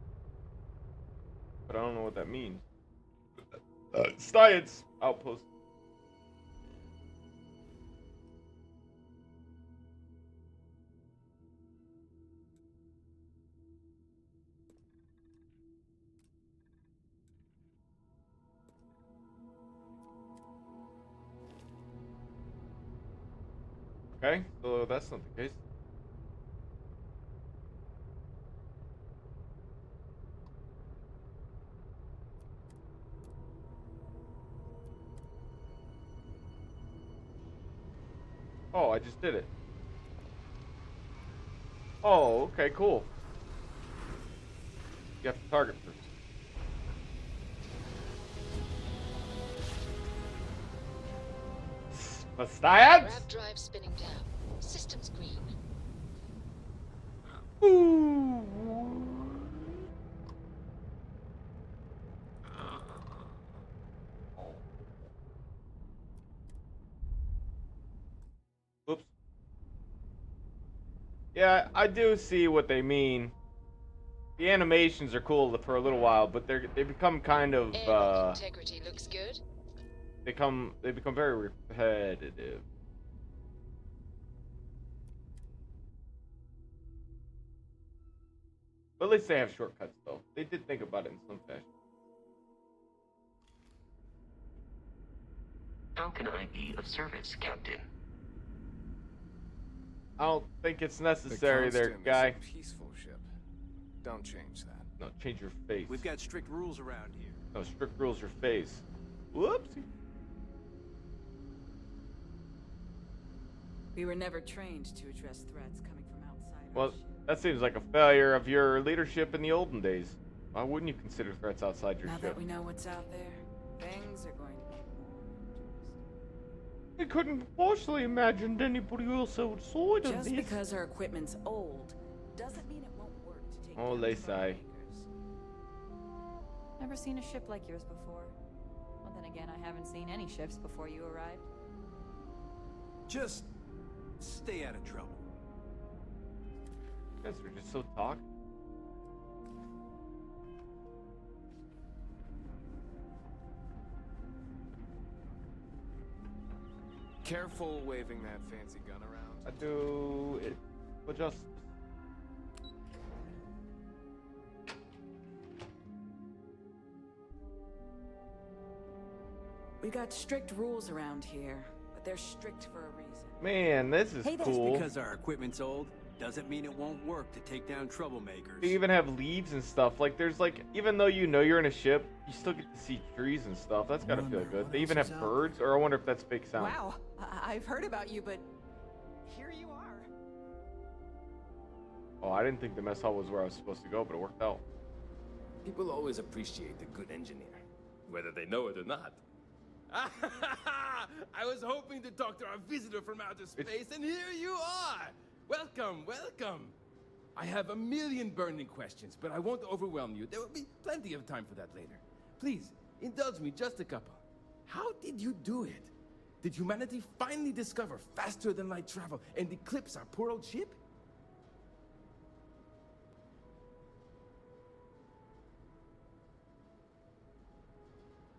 But I don't know what that means. Science outpost. Okay, so that's not the case. Oh, I just did it. Oh, okay, cool. You have to target first. Science? Grav drive spinning down. Systems green. Ooh. Oops. Yeah, I do see what they mean. The animations are cool for a little while, but they become kind of Airlock integrity looks good. they become very repetitive. But at least they have shortcuts though. They did think about it in some fashion. How can I be of service, Captain? I don't think it's necessary there, guy. Is a peaceful ship. Don't change that. No, change your face. We've got strict rules around here. No, strict rules your face. Whoopsie. We were never trained to address threats coming from outside. Well, that seems like a failure of your leadership in the olden days. Why wouldn't you consider threats outside your Now ship? that we know what's out there, things are going to get I couldn't possibly imagine anybody else outside of Just this. because our equipment's old doesn't mean it won't work to take Oh, down they say. Never seen a ship like yours before. Well, then again, I haven't seen any ships before you arrived. Just stay out of trouble. You guys are just so talk. Careful waving that fancy gun around. I do it for just. We got strict rules around here, but they're strict for a reason. Man, this is cool. Just because our equipment's old doesn't mean it won't work to take down troublemakers. They even have leaves and stuff. Like, there's like, even though you know you're in a ship, you still get to see trees and stuff. That's gotta feel good. They even have birds, or I wonder if that's fake sound. Wow, I've heard about you, but here you are. Oh, I didn't think the mess hall was where I was supposed to go, but it worked out. People always appreciate a good engineer, whether they know it or not. I was hoping to talk to our visitor from outer space, and here you are! Welcome, welcome! I have a million burning questions, but I won't overwhelm you. There will be plenty of time for that later. Please, indulge me just a couple. How did you do it? Did humanity finally discover faster than light travel and eclipse our poor old ship?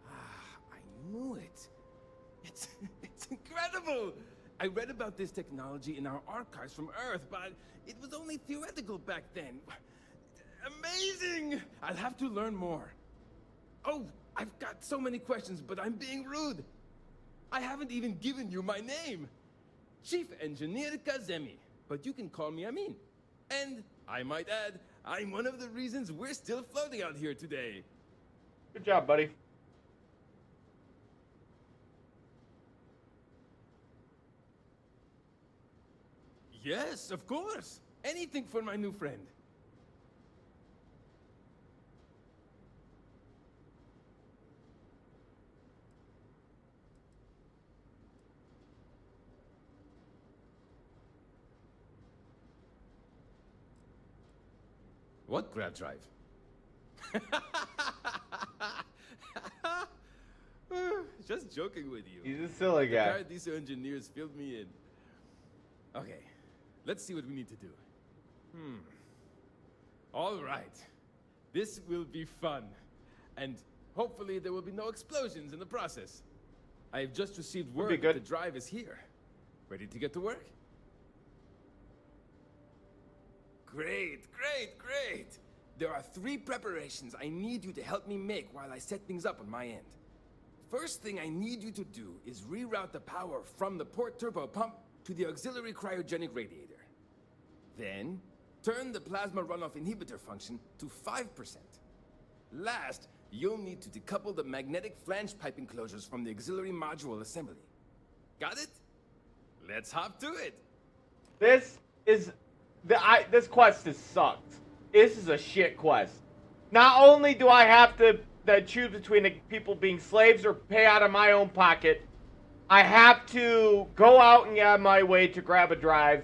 I knew it. It's incredible! I read about this technology in our archives from Earth, but it was only theoretical back then. Amazing! I'll have to learn more. Oh, I've got so many questions, but I'm being rude. I haven't even given you my name. Chief Engineer Kazemi, but you can call me Amin. And, I might add, I'm one of the reasons we're still floating out here today. Good job, buddy. Yes, of course. Anything for my new friend. What grab drive? Just joking with you. He's a silly guy. The Paradiso engineers filled me in. Okay, let's see what we need to do. All right. This will be fun. And hopefully there will be no explosions in the process. I have just received word that the drive is here. Ready to get to work? Great, great, great! There are 3 preparations I need you to help me make while I set things up on my end. First thing I need you to do is reroute the power from the port turbo pump to the auxiliary cryogenic radiator. Then, turn the plasma runoff inhibitor function to 5%. Last, you'll need to decouple the magnetic flange pipe enclosures from the auxiliary module assembly. Got it? Let's hop to it! This is... this quest has sucked. This is a shit quest. Not only do I have to choose between the people being slaves or pay out of my own pocket, I have to go out and get out of my way to grab a drive.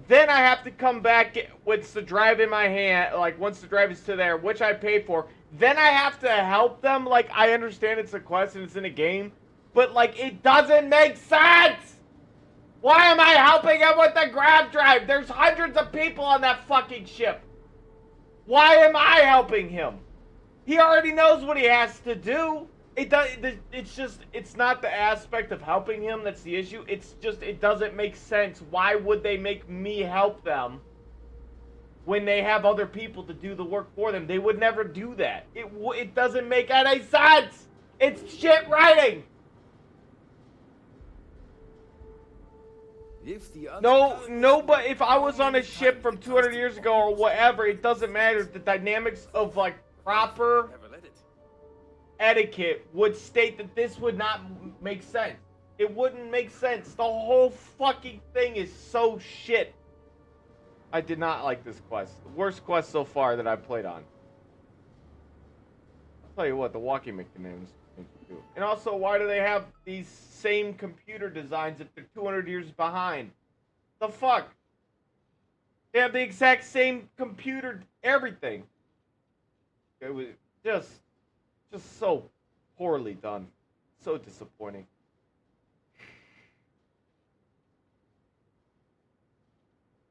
Then I have to come back with the drive in my hand, like once the drive is to there, which I pay for. Then I have to help them. Like, I understand it's a quest and it's in a game, but like, it doesn't make sense! Why am I helping him with the grab drive? There's hundreds of people on that fucking ship. Why am I helping him? He already knows what he has to do. It's not the aspect of helping him that's the issue. It's just, it doesn't make sense. Why would they make me help them when they have other people to do the work for them? They would never do that. It doesn't make any sense. It's shit writing. But if I was on a ship from 200 years ago or whatever, it doesn't matter. The dynamics of like proper etiquette would state that this would not make sense. It wouldn't make sense. The whole fucking thing is so shit. I did not like this quest. The worst quest so far that I've played on. I'll tell you what, the walking mechanisms. And also, why do they have these same computer designs if they're 200 years behind? The fuck? They have the exact same computer, everything. It was just so poorly done. So disappointing.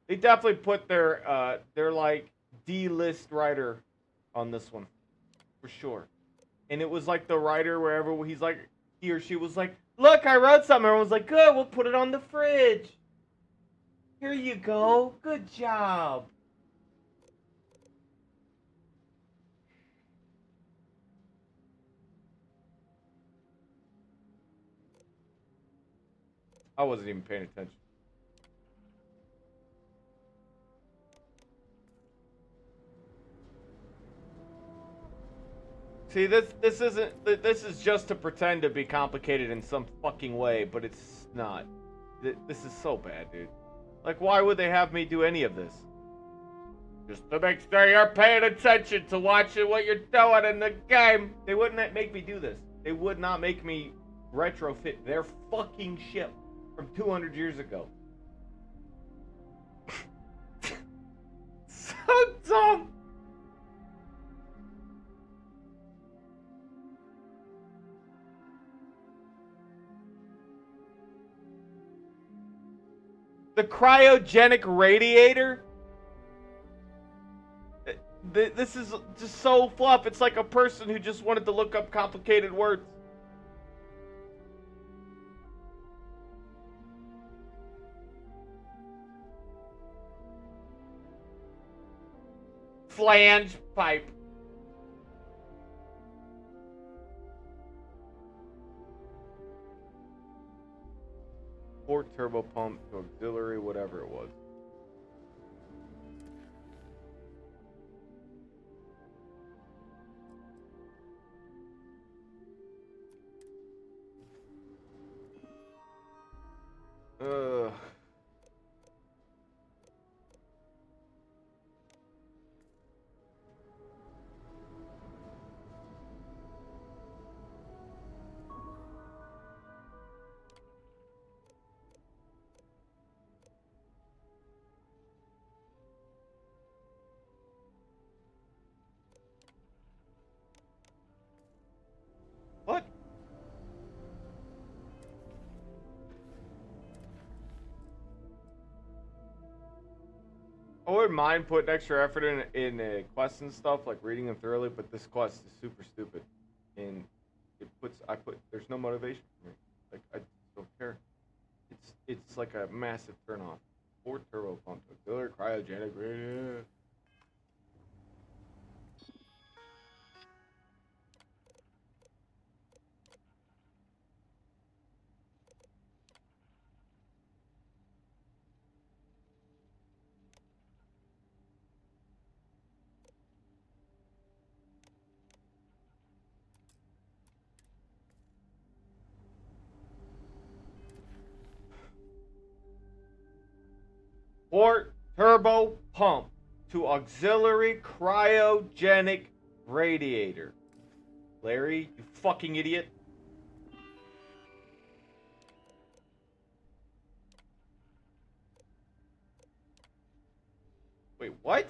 They definitely put their like D-list writer on this one, for sure. And it was like the writer wherever he's like, he or she was like, look, I wrote something. Everyone's like, good, we'll put it on the fridge. Here you go. Good job. I wasn't even paying attention. See, this is just to pretend to be complicated in some fucking way, but it's not. This is so bad, dude. Like, why would they have me do any of this? Just to make sure you're paying attention to watching what you're doing in the game. They wouldn't make me do this. They would not make me retrofit their fucking ship from 200 years ago. So dumb. The cryogenic radiator? This is just so fluff. It's like a person who just wanted to look up complicated words. Flange pipe. Port turbo pump to auxiliary, whatever it was. Ugh. What? I wouldn't mind putting extra effort in quests and stuff, like reading them thoroughly, but this quest is super stupid, and there's no motivation for me. Like, I don't care. It's like a massive turnoff. 4 turbo pump, auxiliary cryogenic radiator. Port turbo pump to auxiliary cryogenic radiator. Larry, you fucking idiot. Wait, what?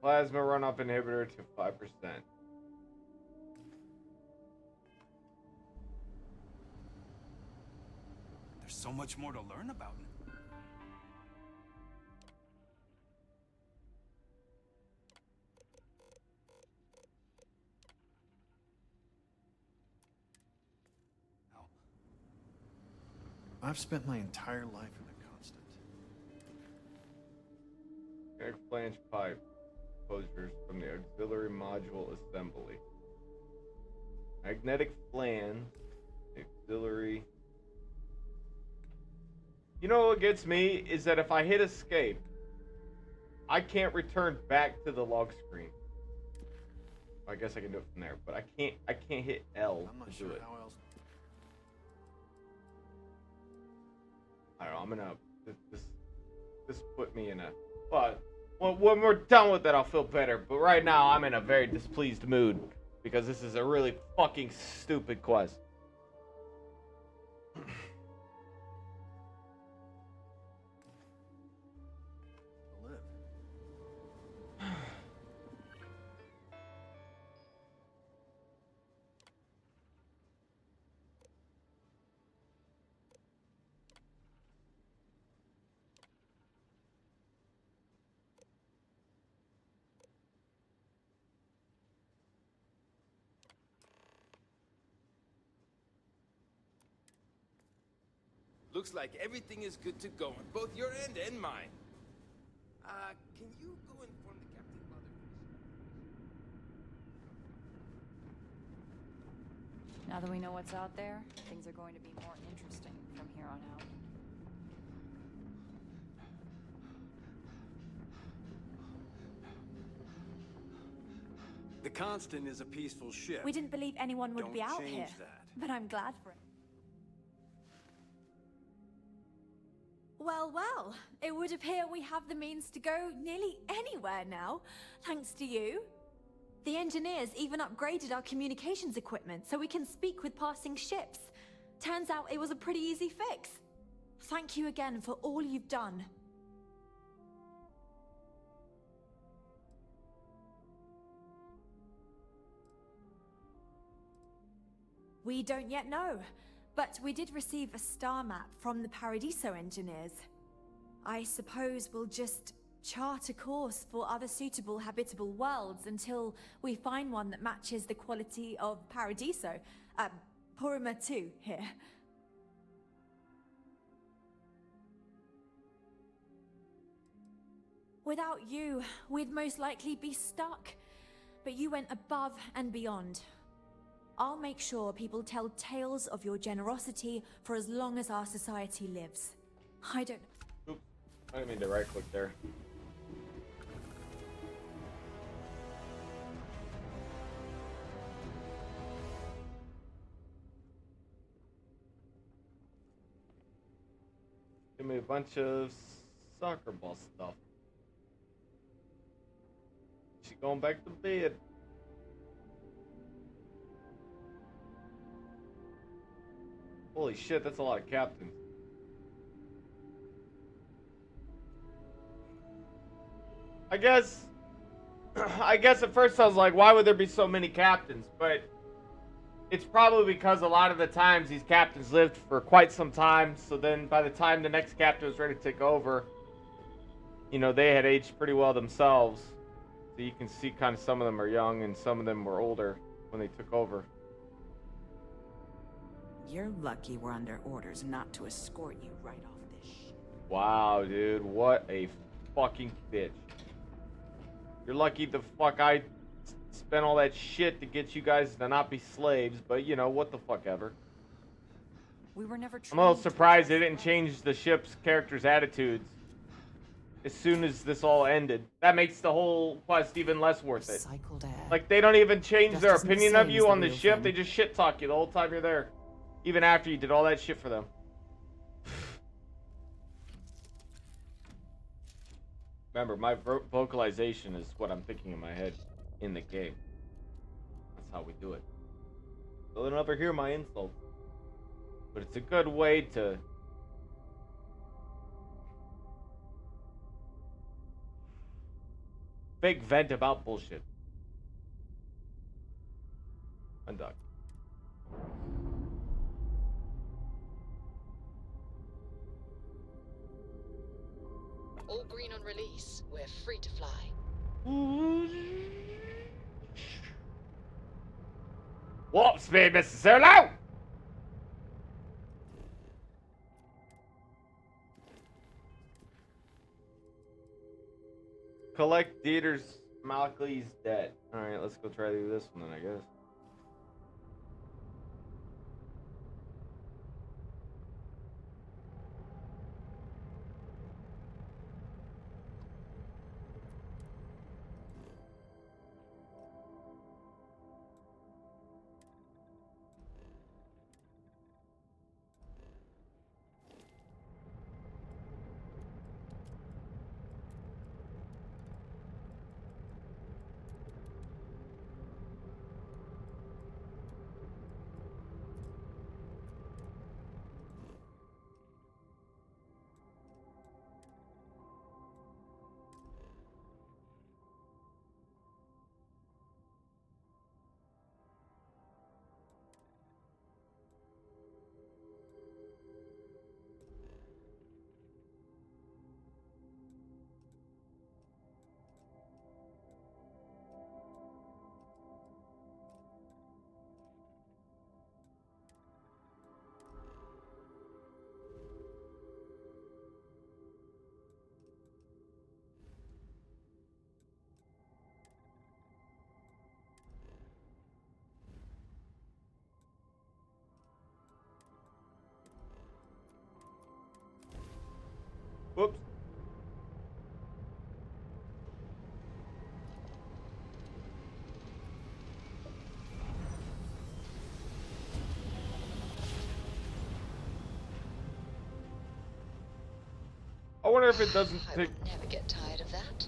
Plasma runoff inhibitor to 5%. There's so much more to learn about. I've spent my entire life in the Constant. Kinetic flange pipe closures from the auxiliary module assembly. Magnetic flange, auxiliary. You know what gets me is that if I hit escape, I can't return back to the log screen. I guess I can do it from there, but I can't hit L I'm not to sure do it. how else. I don't know. I'm gonna this put me in a. But when we're done with it, I'll feel better. But right now, I'm in a very displeased mood because this is a really fucking stupid quest. Looks like everything is good to go on both your end and mine. Can you go inform the captain mother? Now that we know what's out there, things are going to be more interesting from here on out. The Constant is a peaceful ship. We didn't believe anyone would Don't be out change here, that. but I'm glad for it. Well, well, it would appear we have the means to go nearly anywhere now, thanks to you. The engineers even upgraded our communications equipment so we can speak with passing ships. Turns out it was a pretty easy fix. Thank you again for all you've done. We don't yet know, but we did receive a star map from the Paradiso engineers. I suppose we'll just chart a course for other suitable habitable worlds until we find one that matches the quality of Paradiso. Purima 2 here. Without you, we'd most likely be stuck. But you went above and beyond. I'll make sure people tell tales of your generosity for as long as our society lives. I don't... Oops, I didn't mean to right click there. Give me a bunch of soccer ball stuff. She going back to bed. Holy shit, that's a lot of captains. I guess at first I was like, why would there be so many captains? But it's probably because a lot of the times these captains lived for quite some time, so then by the time the next captain was ready to take over, you know, they had aged pretty well themselves. So you can see kind of some of them are young and some of them were older when they took over. You're lucky we're under orders not to escort you right off this ship. Wow, dude, what a fucking bitch. You're lucky the fuck I spent all that shit to get you guys to not be slaves, but you know, what the fuck ever. We were never I'm a little surprised they didn't change the ship's characters' attitudes as soon as this all ended. That makes the whole quest even less worth it. Like, they don't even change their opinion of you on the ship, they just shit talk you the whole time you're there. Even after you did all that shit for them. Remember, my vocalization is what I'm thinking in my head in the game. That's how we do it. So they'll never hear my insults. But it's a good way to... fake vent about bullshit. Undock. All green on release. We're free to fly. Warp speed, Mr. Solo! Collect Dieter's Malkley's debt. Alright, let's go try to do this one then, I guess. Whoops. I wonder if it doesn't I take... will never get tired of that.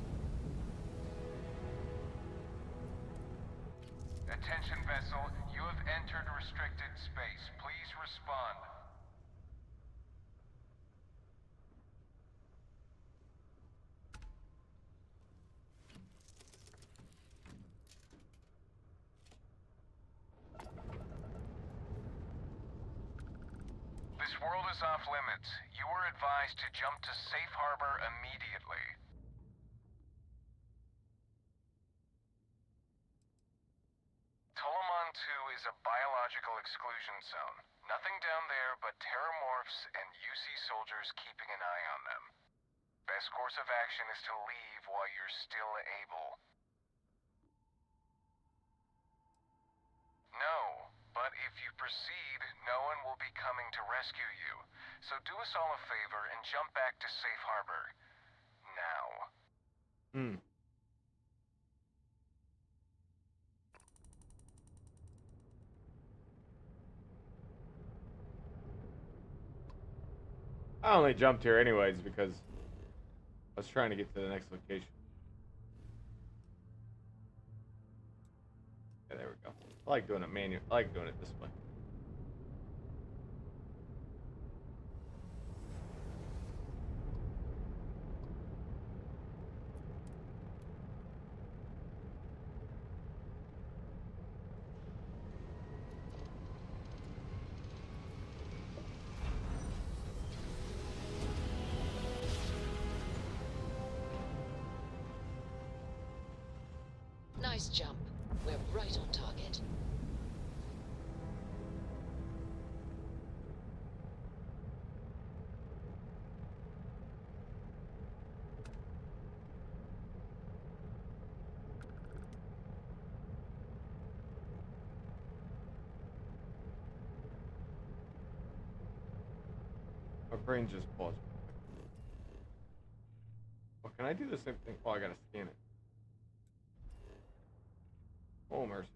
Attention vessel, you have entered restricted space. Please respond. This world is off limits. You are advised to jump to safe harbor immediately. Tolomon 2 is a biological exclusion zone. Nothing down there but terramorphs and UC soldiers keeping an eye on them. Best course of action is to leave while you're still able. No, but if you proceed, no one will be coming to rescue you. So do us all a favor and jump back to safe harbor. Now. Hmm. I only jumped here anyways because I was trying to get to the next location. Yeah, there we go. I like doing it manual. I like doing it this way. Nice jump. We're right on target. My brain just paused. Well, can I do the same thing? Oh, I gotta scan it. Oh, mercy.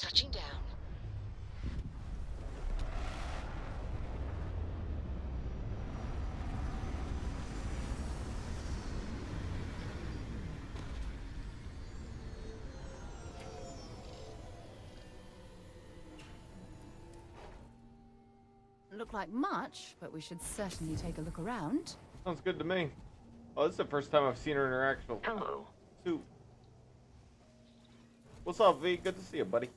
Touching down. Look like much, but we should certainly take a look around. Sounds good to me. Oh, this is the first time I've seen her interact. Hello. Sue. What's up, V? Good to see you, buddy.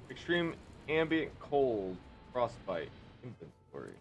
Extreme ambient cold, frostbite, inventory.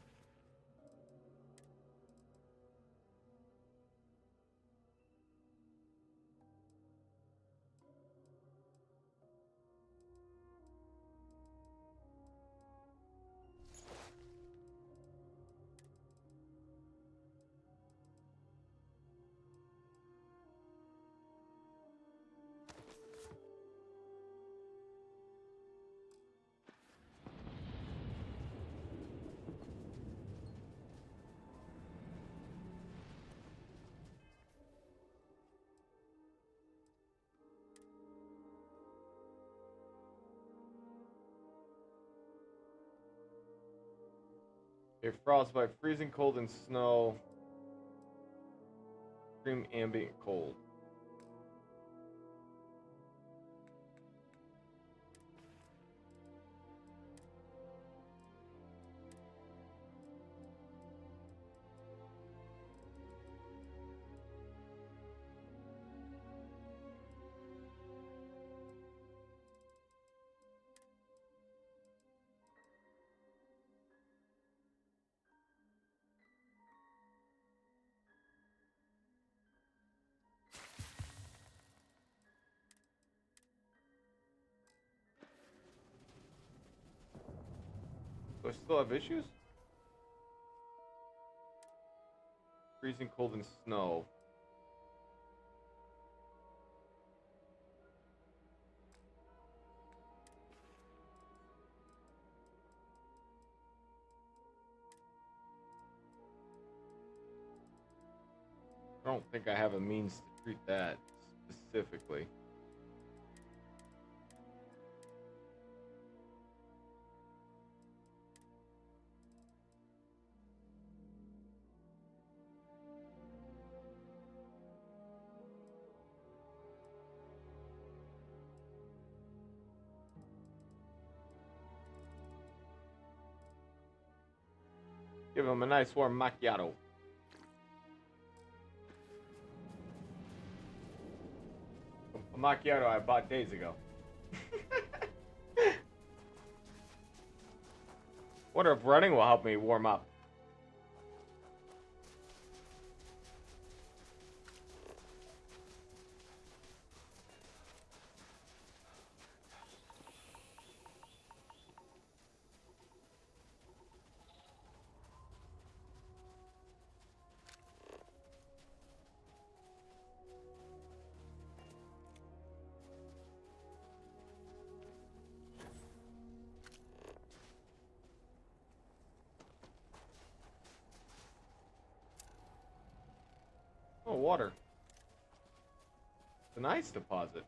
A frostbite, freezing cold and snow. Extreme ambient cold. Do I still have issues? Freezing cold and snow. I don't think I have a means to treat that specifically. Give him a nice warm macchiato. A macchiato I bought days ago. Wonder if running will help me warm up. Oh, water. It's an ice deposit.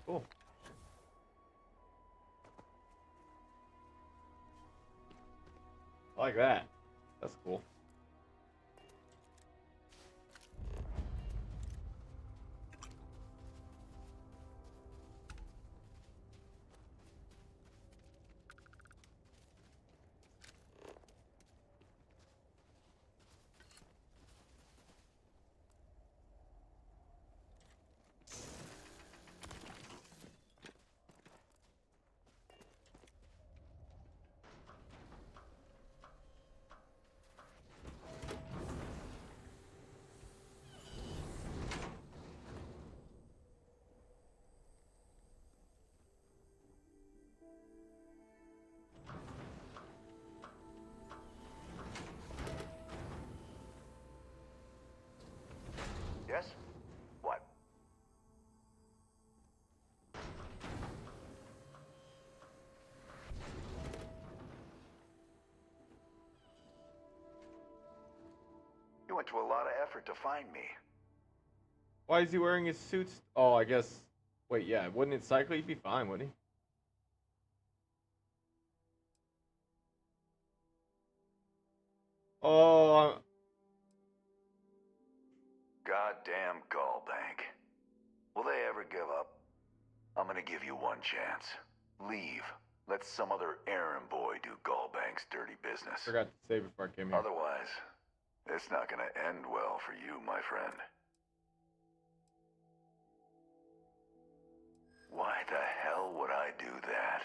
Cool. I like that. That's cool. You went to a lot of effort to find me. Why is he wearing his suits? Oh, I guess. Wait, yeah. Wouldn't it cycle? He'd be fine, wouldn't he? Oh. Goddamn Gallbank. Will they ever give up? I'm gonna give you one chance. Leave. Let some other errand boy do Gallbank's dirty business. Forgot to say before I came here. Otherwise, it's not gonna end well for you, my friend. Why the hell would I do that?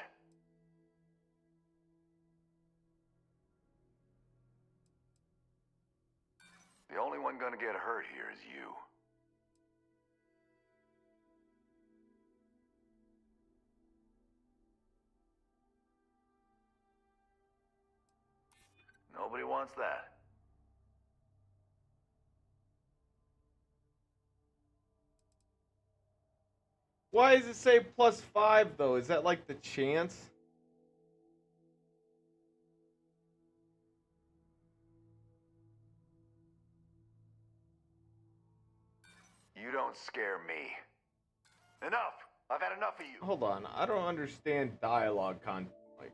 The only one gonna get hurt here is you. Nobody wants that. Why does it say +5 though? Is that like the chance? You don't scare me. Enough! I've had enough of you. Hold on, I don't understand dialogue like.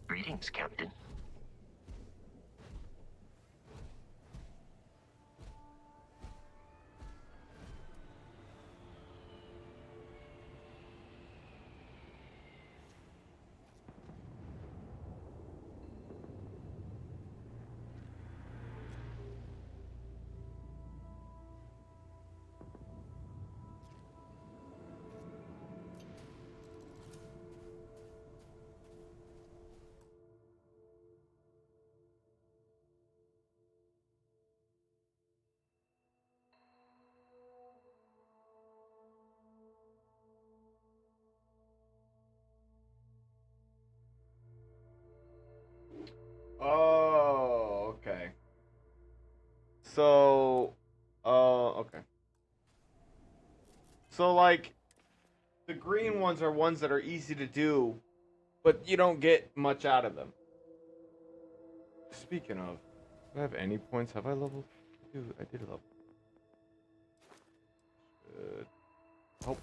Greetings, Captain. Oh, okay. So, okay. So, like, the green ones are ones that are easy to do, but you don't get much out of them. Speaking of, do I have any points? Have I leveled? I did level. Good. Oh.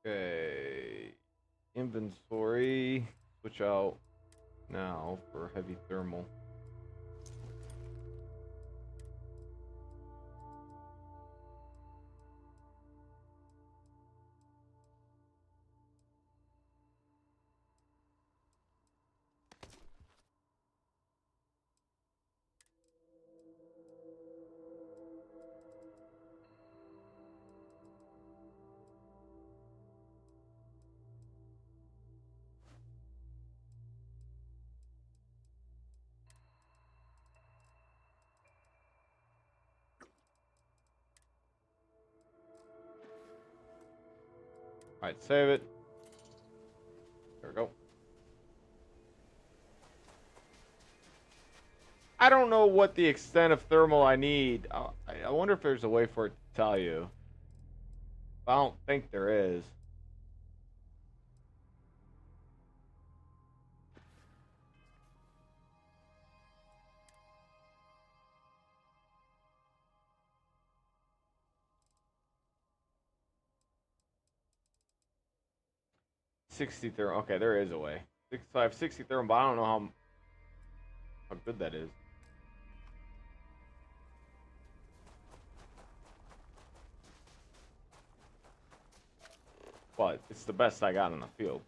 Okay. Inventory. Switch out now for heavy thermal. Alright, save it. There we go. I don't know what the extent of thermal I need. I wonder if there's a way for it to tell you. I don't think there is. $60 thermal. Okay, there is a way. So I have 60 thermal, but I don't know how good that is. But it's the best I got in the field.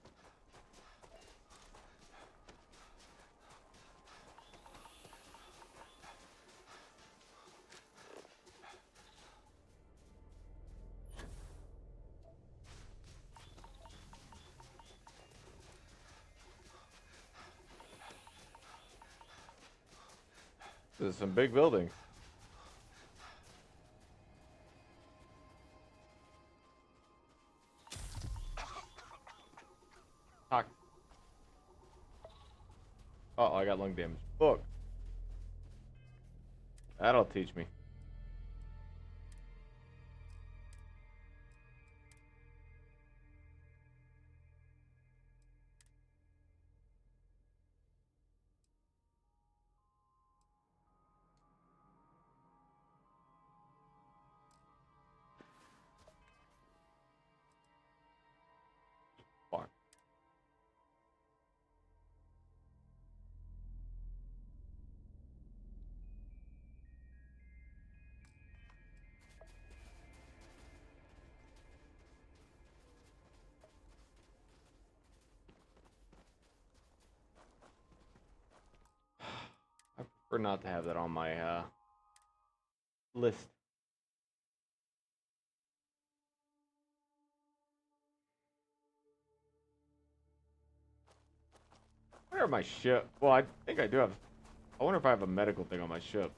There's some big buildings. Talk. Oh, I got lung damage. Fuck. That'll teach me. Fuck. I prefer not to have that on my list. Where are my ship? Well, I think I do have. I wonder if I have a medical thing on my ship.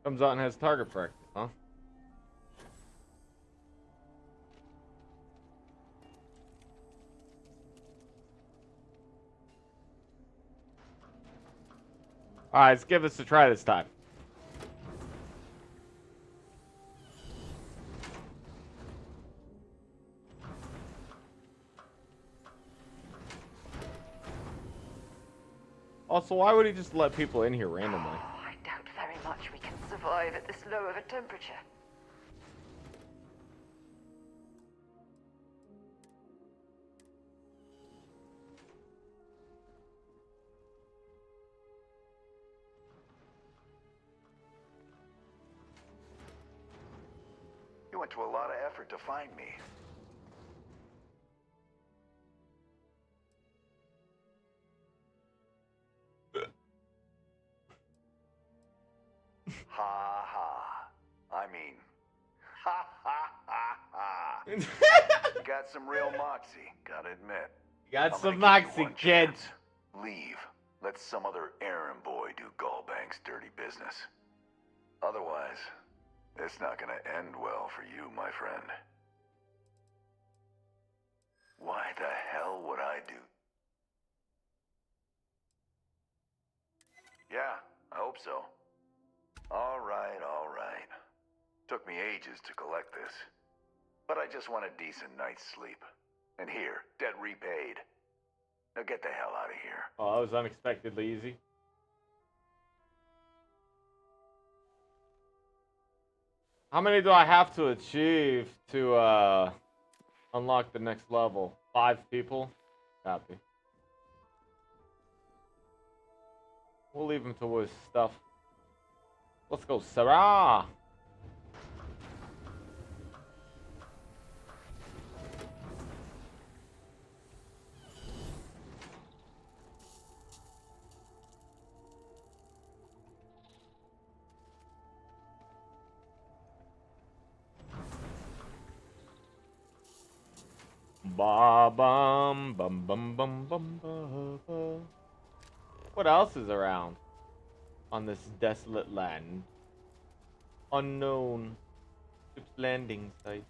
Comes out and has target practice, huh? Alright, let's give us a try this time. Also, why would he just let people in here randomly? I doubt very much we can survive at this low of a temperature. You went to a lot of effort to find me. Ha ha. I mean, ha ha ha ha. You got some real moxie, gotta admit. You got I'm some gonna give moxie, you one kid. chance. Leave. Let some other errand boy do Gallbank's dirty business. Otherwise, it's not gonna end well for you, my friend. Why the hell would I do? Yeah, I hope so. All right, all right. Took me ages to collect this. But I just want a decent night's sleep. And here, debt repaid. Now get the hell out of here. Oh, that was unexpectedly easy. How many do I have to achieve to unlock the next level? 5 people? Copy. We'll leave him to his stuff. Let's go, Sarah! Ba bum bum bum bum bum ba ba. What else is around on this desolate land? Unknown ship's landing site.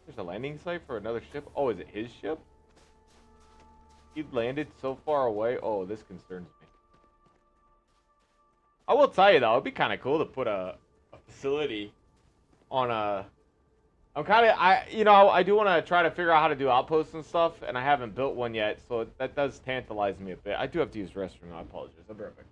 There's a landing site for another ship. Oh, is it his ship? He landed so far away. Oh, this concerns me. I will tell you though, it'd be kind of cool to put a facility on a. I'm kind of I do want to try to figure out how to do outposts and stuff, and I haven't built one yet, so that does tantalize me a bit. I do have to use the restroom. I apologize. I'll be right back.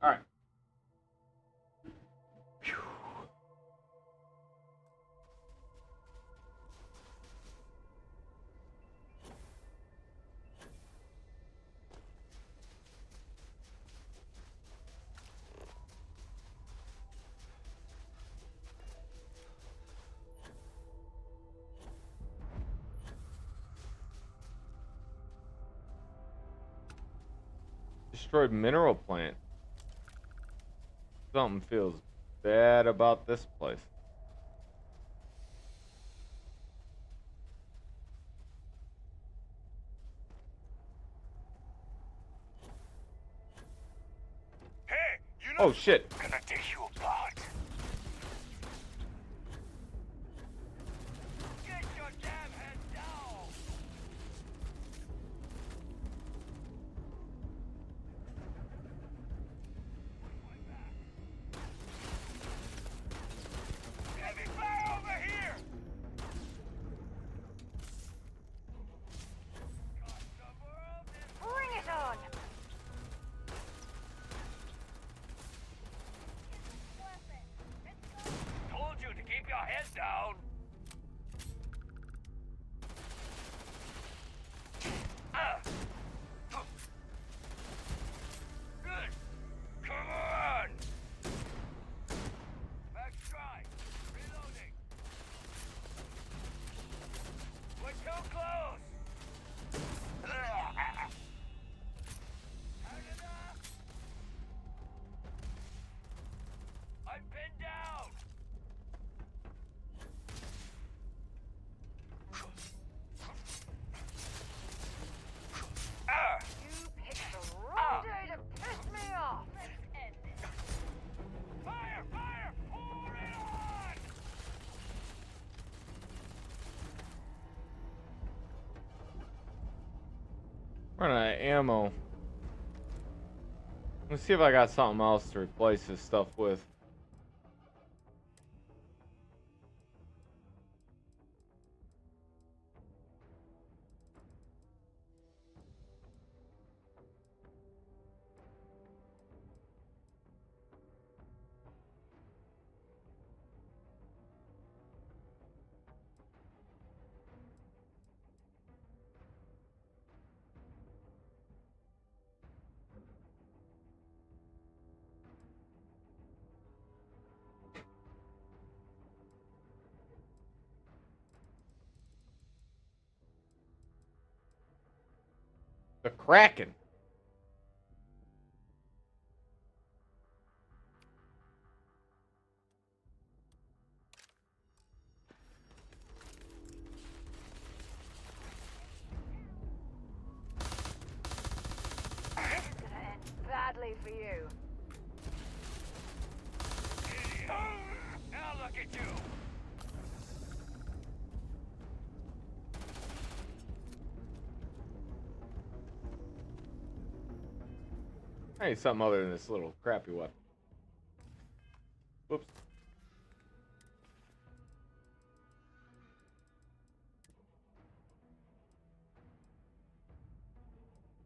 All right. Destroyed mineral plant. Something feels bad about this place. Hey, you know. Oh shit. Gonna take you apart. Get your damn head down. Heavy fire over here. Bring it on! Told you to keep your head down. Good. Come on. Max try. Reloading. We're too close. I'm pinned down. You picked the wrong day to piss me off! Fire! Fire! Pour it on! Running out of ammo. Let's see if I got something else to replace this stuff with. The Kraken. This is gonna end badly for you. Now look at you. I need something other than this little crappy weapon. Whoops.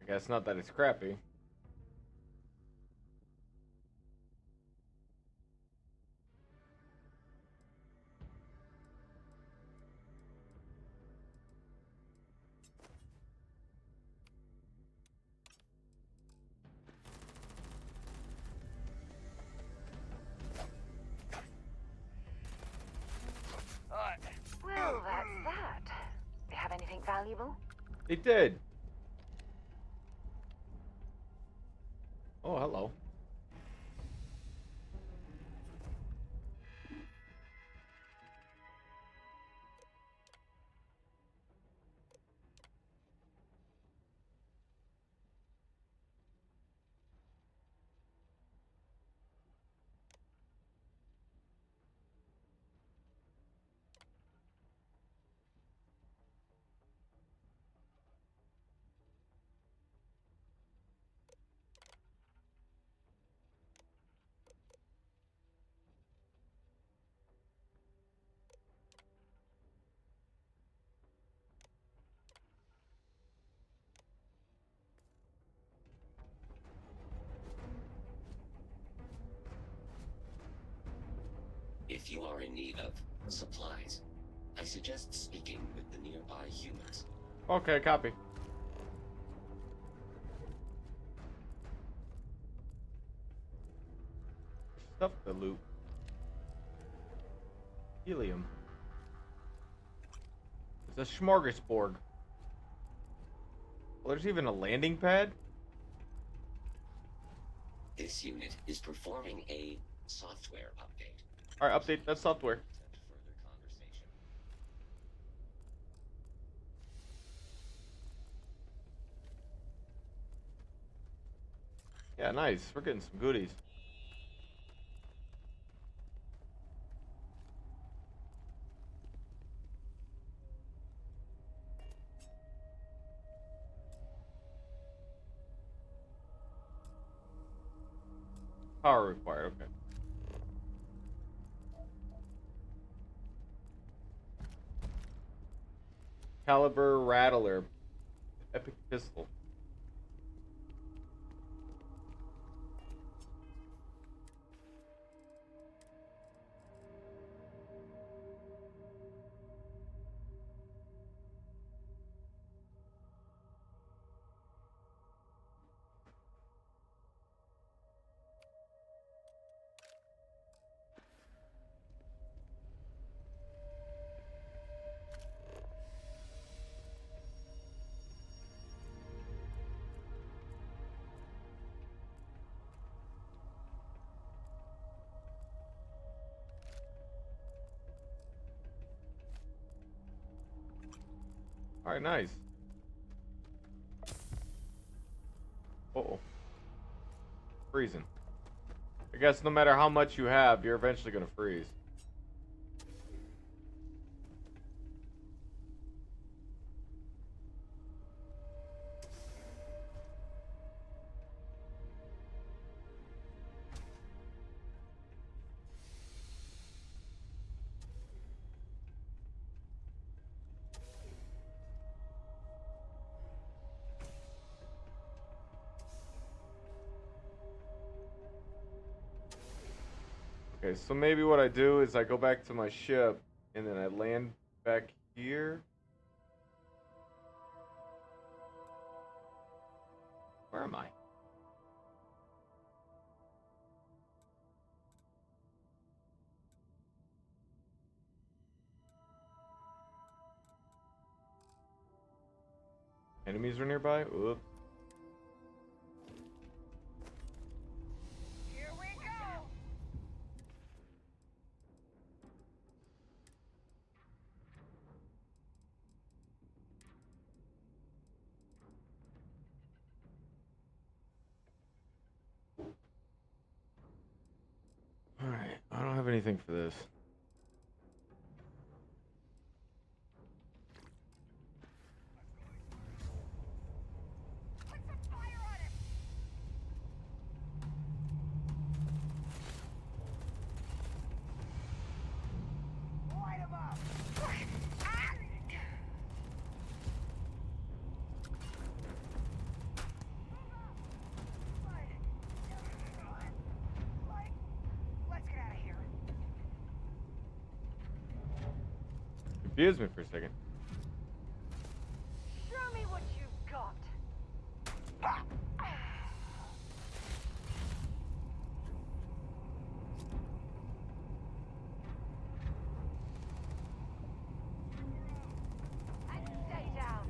I guess not that it's crappy. valuable? They did. Oh, hello. If you are in need of supplies, I suggest speaking with the nearby humans. Okay, copy. Stuff the loot. Helium. It's a smorgasbord. Well, there's even a landing pad? This unit is performing a software update. Alright, update that software. Yeah, nice. We're getting some goodies. Power required, okay. Caliber Rattler. Epic pistol. Alright, nice. Uh-oh. Freezing. I guess no matter how much you have, you're eventually gonna freeze. Okay, so maybe what I do is I go back to my ship and then I land back here. Where am I? Enemies are nearby? Oops. Here we go! Alright, I don't have anything for this. Light 'em up! Let's get out of here. Confused me for a second. Show me what you've got. And stay down.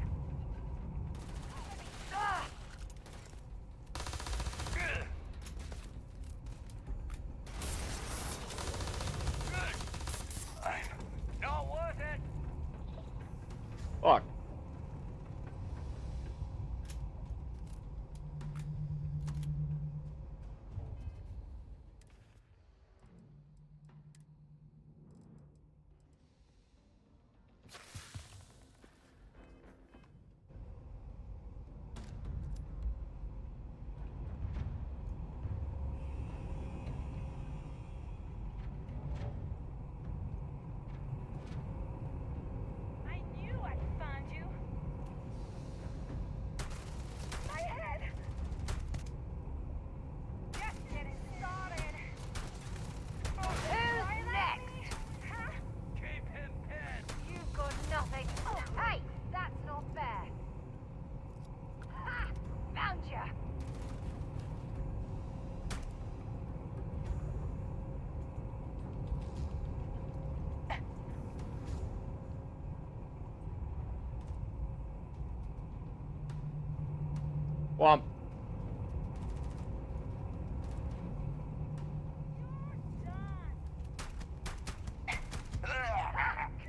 Womp.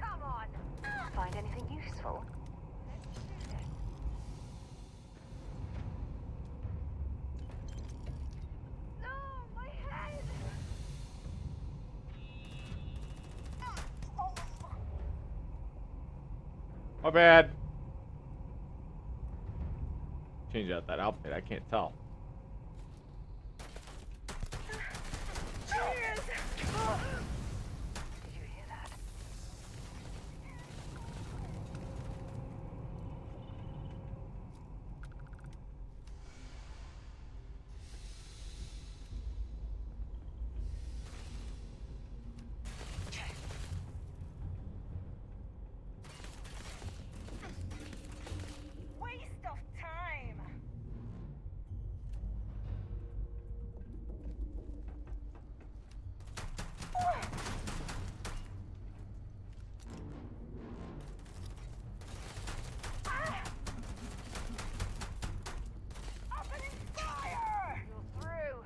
Come on. Find anything useful? No, my head. My bad. Change out that outfit. I can't tell. Cheers. Did you hear that? Waste of time. Opening fire! You're through.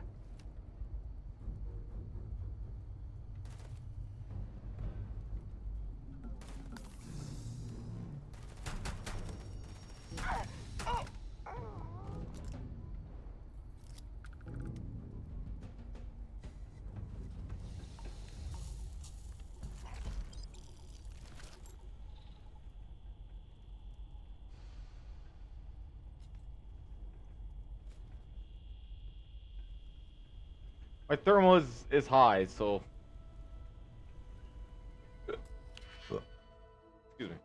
My thermal is high, so. Excuse me.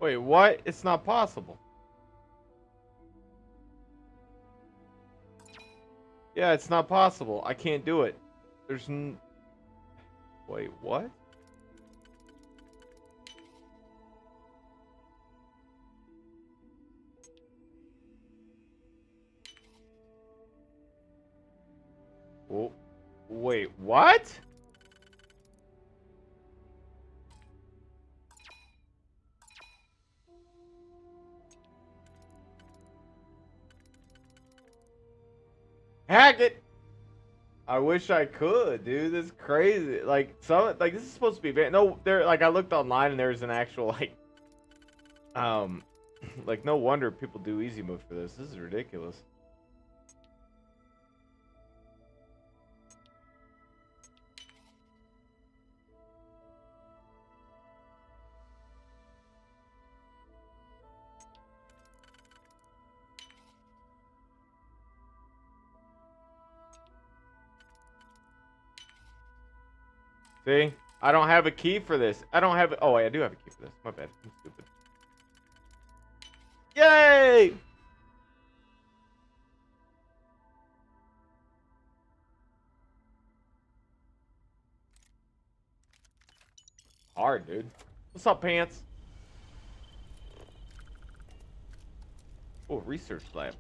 Wait, what? It's not possible. Yeah, it's not possible. I can't do it. There's Wait, what? Oh, wait, what? Hack it! I wish I could, dude. This is crazy. Like this is supposed to be no. There, like I looked online and there's an actual like no wonder people do easy mode for this. This is ridiculous. See? I don't have a key for this. I don't have... Oh, wait, I do have a key for this. My bad. I'm stupid. Yay! Hard, dude. What's up, pants? Oh, research lab.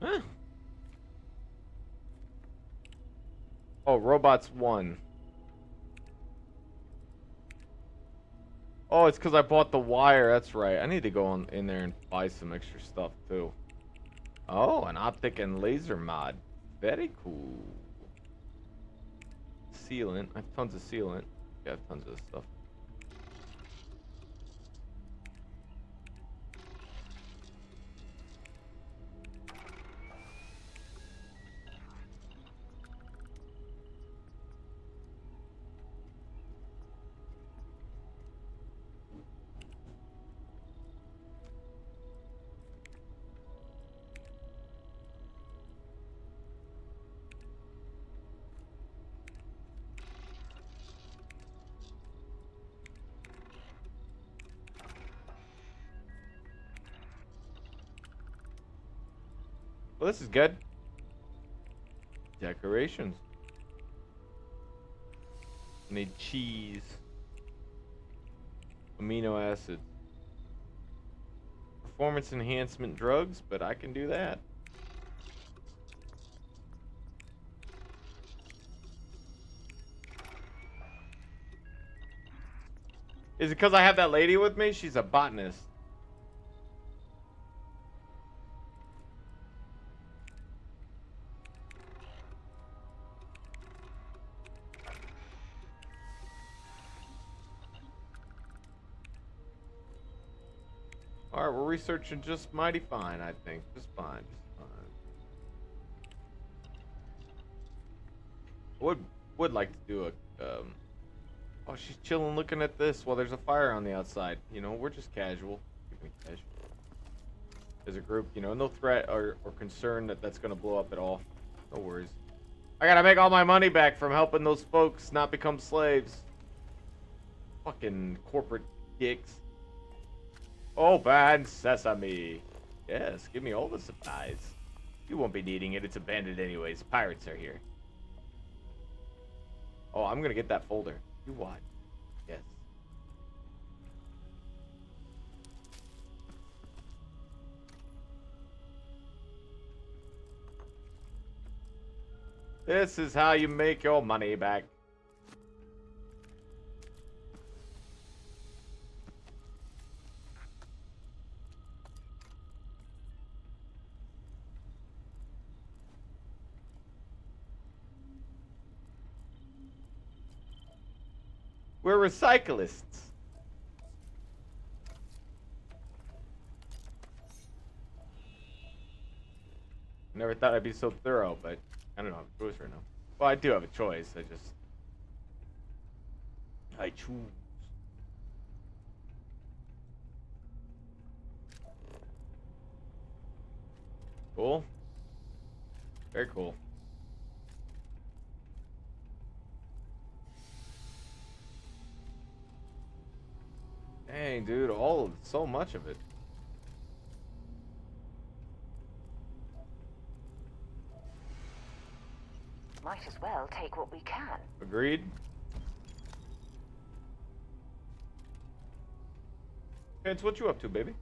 Huh. Oh, robots 1. Oh, it's because I bought the wire. That's right. I need to go in there and buy some extra stuff, too. Oh, an optic and laser mod. Very cool. Sealant. I have tons of sealant. Yeah, I have tons of stuff. Well, this is good. Decorations. I need cheese. Amino acids. Performance enhancement drugs, but I can do that. Is it because I have that lady with me? She's a botanist. Alright, we're researching just mighty fine, I think. Just fine, just fine. Would like to do a, oh, she's chilling looking at this while there's a fire on the outside. You know, we're just casual. Keep me casual. As a group, you know, no threat or concern that that's gonna blow up at all. No worries. I gotta make all my money back from helping those folks not become slaves. Fucking corporate dicks. Open sesame. Yes, give me all the supplies. You won't be needing it. It's abandoned anyways. Pirates are here. Oh, I'm gonna get that folder. You watch. Yes. This is how you make your money back. We're recyclists. Never thought I'd be so thorough, but I don't know. I have a choice right now. Well, I do have a choice. I choose. Cool. Very cool. Dang, dude, so much of it. Might as well take what we can. Agreed. Vince, what you up to, baby?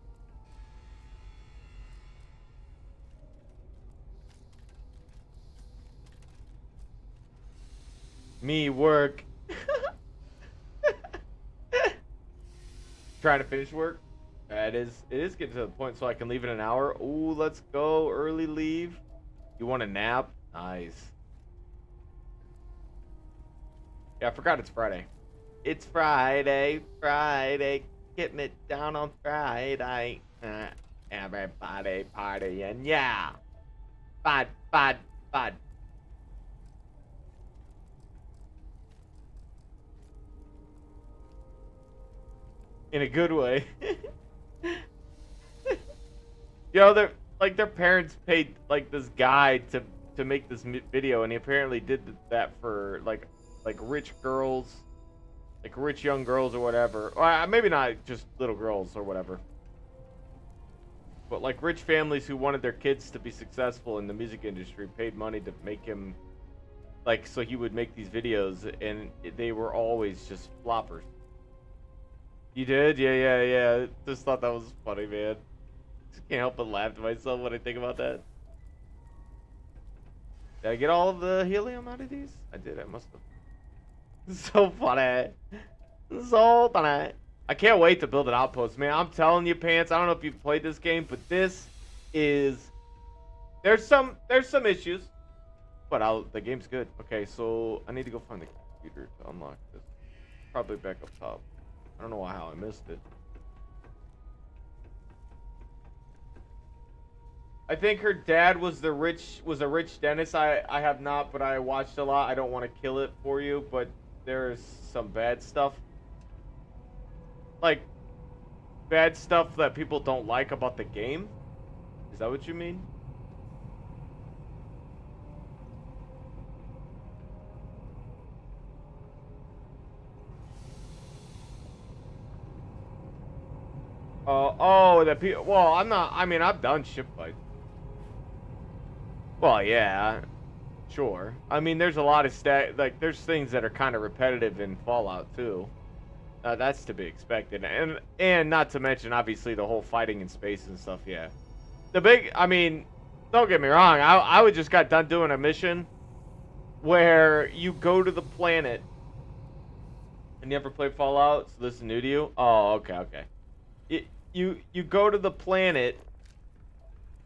Me work. Trying to finish work. It is getting to the point so I can leave in an hour. Ooh, let's go. Early leave. You want a nap? Nice. Yeah, I forgot it's Friday. It's Friday. Friday. Get me down on Friday. Everybody partying. Yeah. Bad, bad, bad. In a good way. Yo, their parents paid like this guy to make this video, and he apparently did that for like rich girls, like rich young girls or whatever. Or maybe not just little girls or whatever, but like rich families who wanted their kids to be successful in the music industry paid money to make him, like, so he would make these videos, and they were always just floppers. You did? Yeah. Just thought that was funny, man. Just can't help but laugh to myself when I think about that. Did I get all of the helium out of these? I did, I must have. So funny. So funny. I can't wait to build an outpost, man. I'm telling you, Pants. I don't know if you've played this game, but this is there's some issues, but the game's good. Okay, so I need to go find the computer to unlock this. Probably back up top. I don't know how I missed it. I think her dad was a rich dentist. I have not, but I watched a lot. I don't want to kill it for you, but there's some bad stuff. Like bad stuff that people don't like about the game? Is that what you mean? Oh, the people. Well, I'm not. I mean, I've done ship fights. Well, yeah, sure. I mean, there's a lot of like there's things that are kind of repetitive in Fallout too. That's to be expected, and not to mention obviously the whole fighting in space and stuff. Yeah, I mean, don't get me wrong. I would just got done doing a mission where you go to the planet. And you ever played Fallout? So this is new to you? Oh, okay. You go to the planet.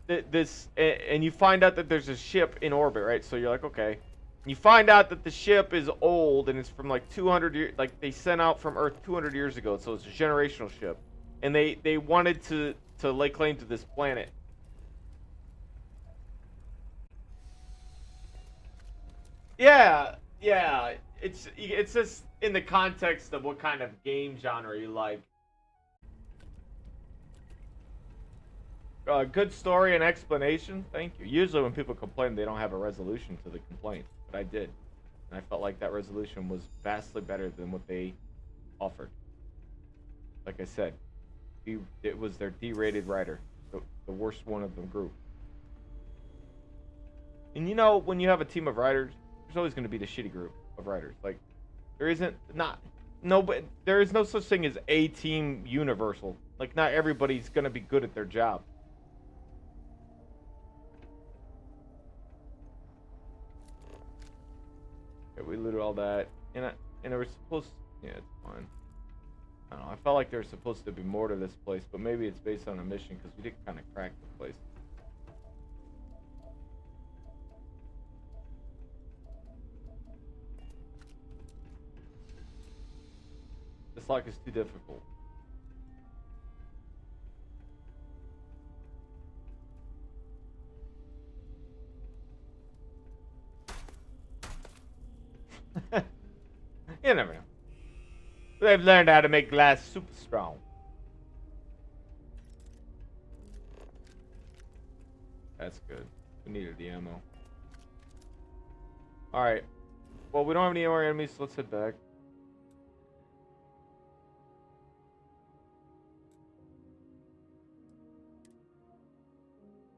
And you find out that there's a ship in orbit, right? So you're like, okay. You find out that the ship is old and it's from like 200 years, like they sent out from Earth 200 years ago. So it's a generational ship, and they wanted to lay claim to this planet. Yeah. It's just in the context of what kind of game genre you like. Good story and explanation. Thank you. Usually when people complain, they don't have a resolution to the complaint. But I did. And I felt like that resolution was vastly better than what they offered. Like I said, it was their D-rated writer. The worst one of the group. And you know, when you have a team of writers, there's always going to be the shitty group of writers. Like, there is no such thing as a team universal. Like, not everybody's going to be good at their job. Okay, we looted all that, and it was supposed. Yeah, it's fine. I don't know. I felt like there was supposed to be more to this place, but maybe it's based on a mission because we did kind of crack the place. This lock is too difficult. You never know. They've learned how to make glass super strong. That's good. We needed the ammo. Alright. Well, we don't have any more enemies, so let's head back.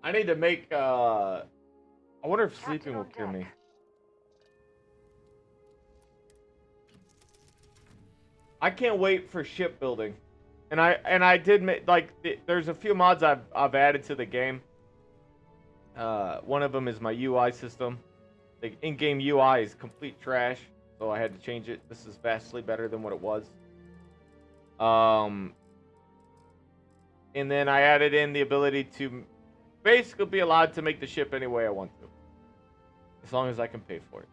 I need to make, I wonder if sleeping will cure me. I can't wait for shipbuilding. And I did make, like, there's a few mods I've added to the game. One of them is my UI system. The in-game UI is complete trash, so I had to change it. This is vastly better than what it was. And then I added in the ability to basically be allowed to make the ship any way I want to. As long as I can pay for it.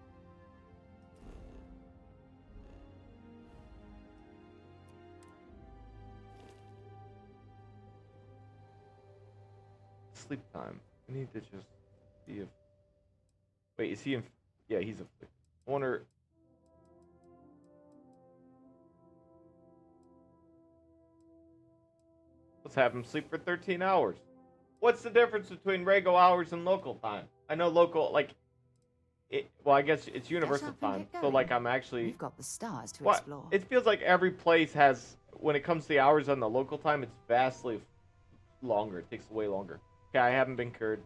Sleep time. I need to just see if... Wait, is he in... Yeah, he's a... I wonder... Let's have him sleep for 13 hours. What's the difference between Rego hours and local time? I know local, like... well, I guess it's universal time. So, like, I'm actually... We've got the stars to explore. It feels like every place has... When it comes to the hours on the local time, it's vastly longer. It takes way longer. Okay, I haven't been cured.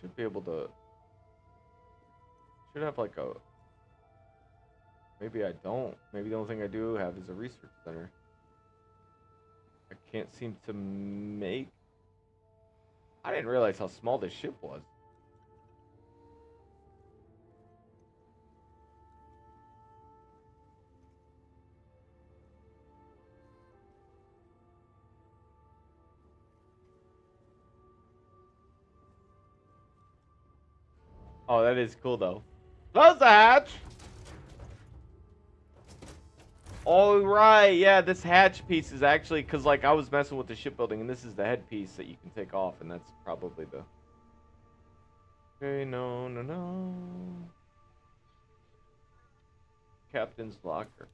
Should be able to... Should have, like, a... Maybe I don't. Maybe the only thing I do have is a research center. I can't seem to make... I didn't realize how small this ship was. Oh, that is cool though. Close the hatch. All right, yeah, this hatch piece is actually because like I was messing with the shipbuilding, and this is the headpiece that you can take off, and that's probably the. Okay, no. Captain's locker.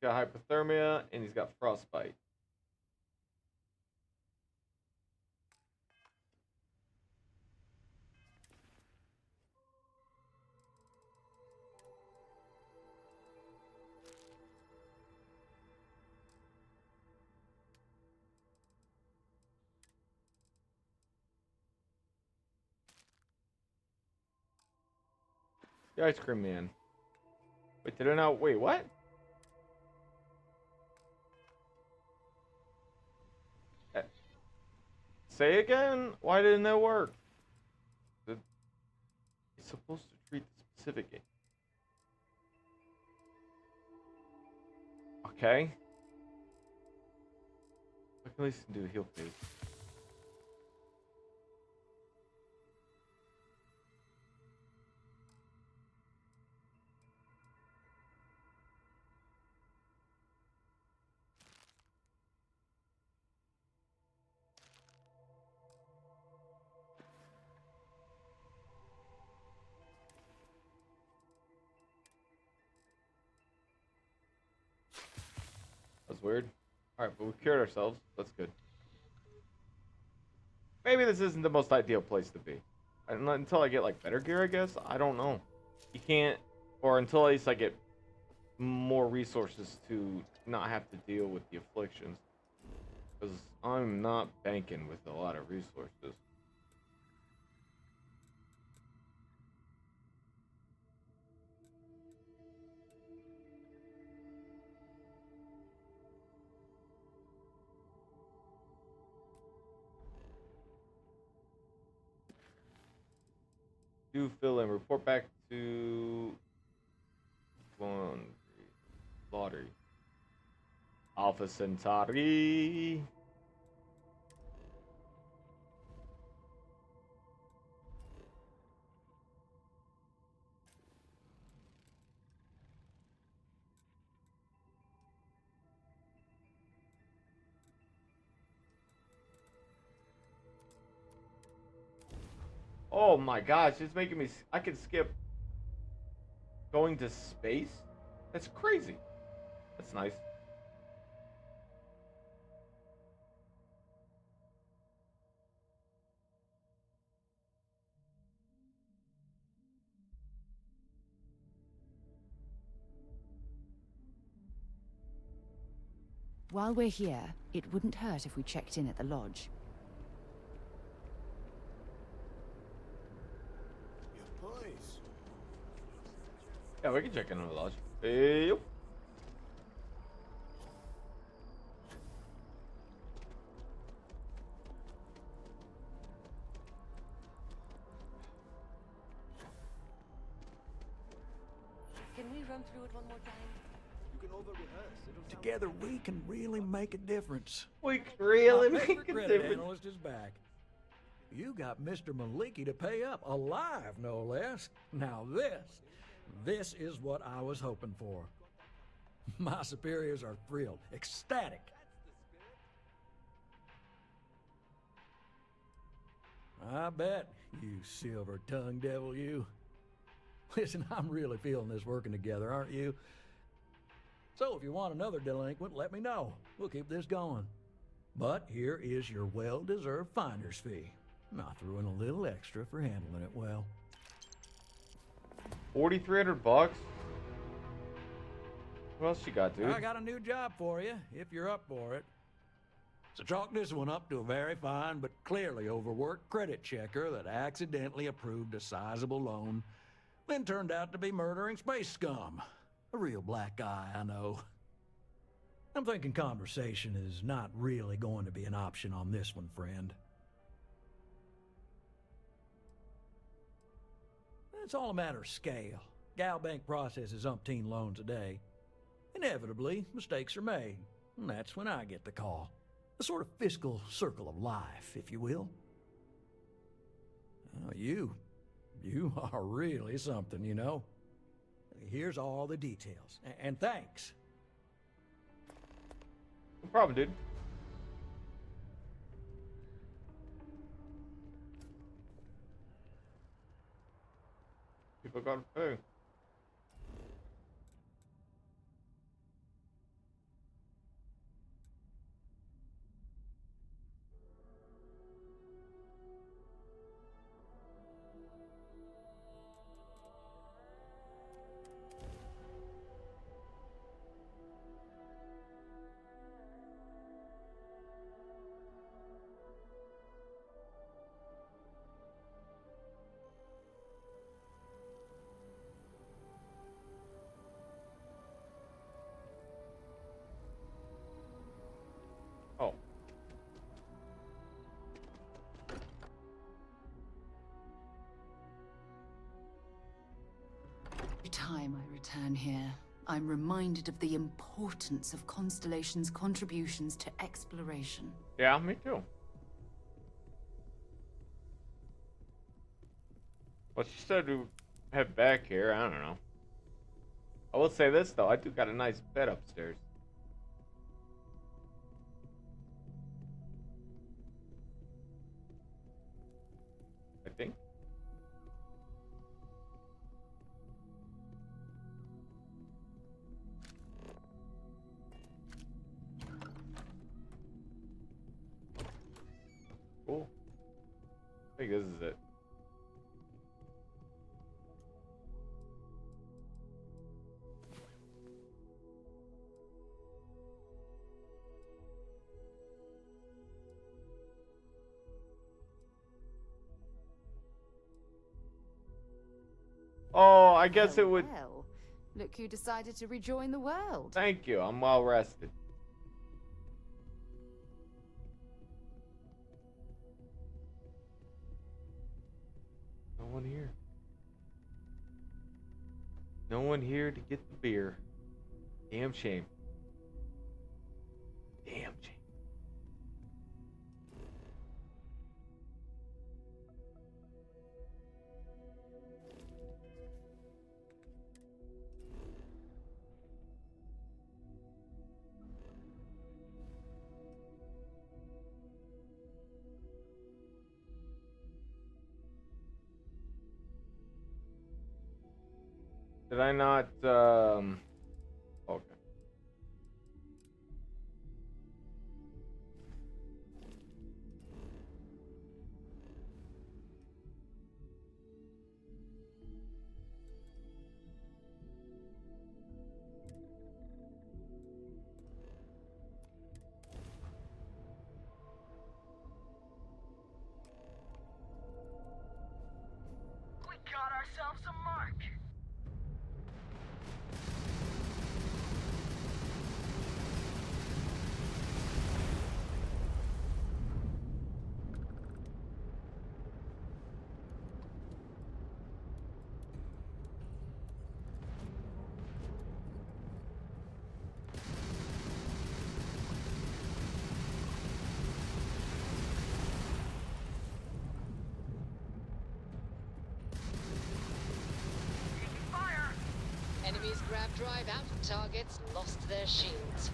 He's got hypothermia and he's got frostbite. The ice cream man. Wait, did I not? Wait, what? Say again? Why didn't that work? It's supposed to treat the specific game. Okay. I can at least do a heal phase. That's weird. Alright, but we cured ourselves. That's good. Maybe this isn't the most ideal place to be. Until I get, like, better gear, I guess? I don't know. You can't... Or until at least I get more resources to not have to deal with the afflictions. Because I'm not banking with a lot of resources. Do fill in. Report back to Lottery. Alpha Centauri. Oh my gosh, it's making me... I can skip going to space? That's crazy. That's nice. While we're here, it wouldn't hurt if we checked in at the lodge. Yeah, we can check in on the lodge. Hey, yo. Can we run through it one more time? You can over-rehearse. Together we can really make a difference. We can really My make favorite a credit difference. analyst is back. You got Mr. Maliki to pay up, alive no less. Now this is what I was hoping for. My superiors are thrilled, ecstatic. I bet, you silver-tongued devil, you. Listen, I'm really feeling this working together, aren't you? So if you want another delinquent, let me know. We'll keep this going. But here is your well-deserved finder's fee. I threw in a little extra for handling it well. 4,300 bucks. What else you got, dude? I got a new job for you, if you're up for it. So chalk this one up to a very fine but clearly overworked credit checker that accidentally approved a sizable loan, then turned out to be murdering space scum. A real black eye, I know. I'm thinking conversation is not really going to be an option on this one, friend. It's all a matter of scale. Gal Bank processes umpteen loans a day. Inevitably, mistakes are made, and that's when I get the call. A sort of fiscal circle of life, if you will. Oh, you are really something, you know. Here's all the details, and thanks. No problem, dude. People got to pay. Oh. Every time I return here, I'm reminded of the importance of Constellation's contributions to exploration. Yeah, me too. Well, she said to head back here. I don't know. I will say this, though. I do got a nice bed upstairs. I think. Cool. I think this is it. Oh, I guess it would. Well, look who decided to rejoin the world. Thank you. I'm well rested. No one here. No one here to get the beer. Damn shame. Damn shame. Did I not, okay. We got ourselves a mark. Enemies grab drive out, targets lost their shields.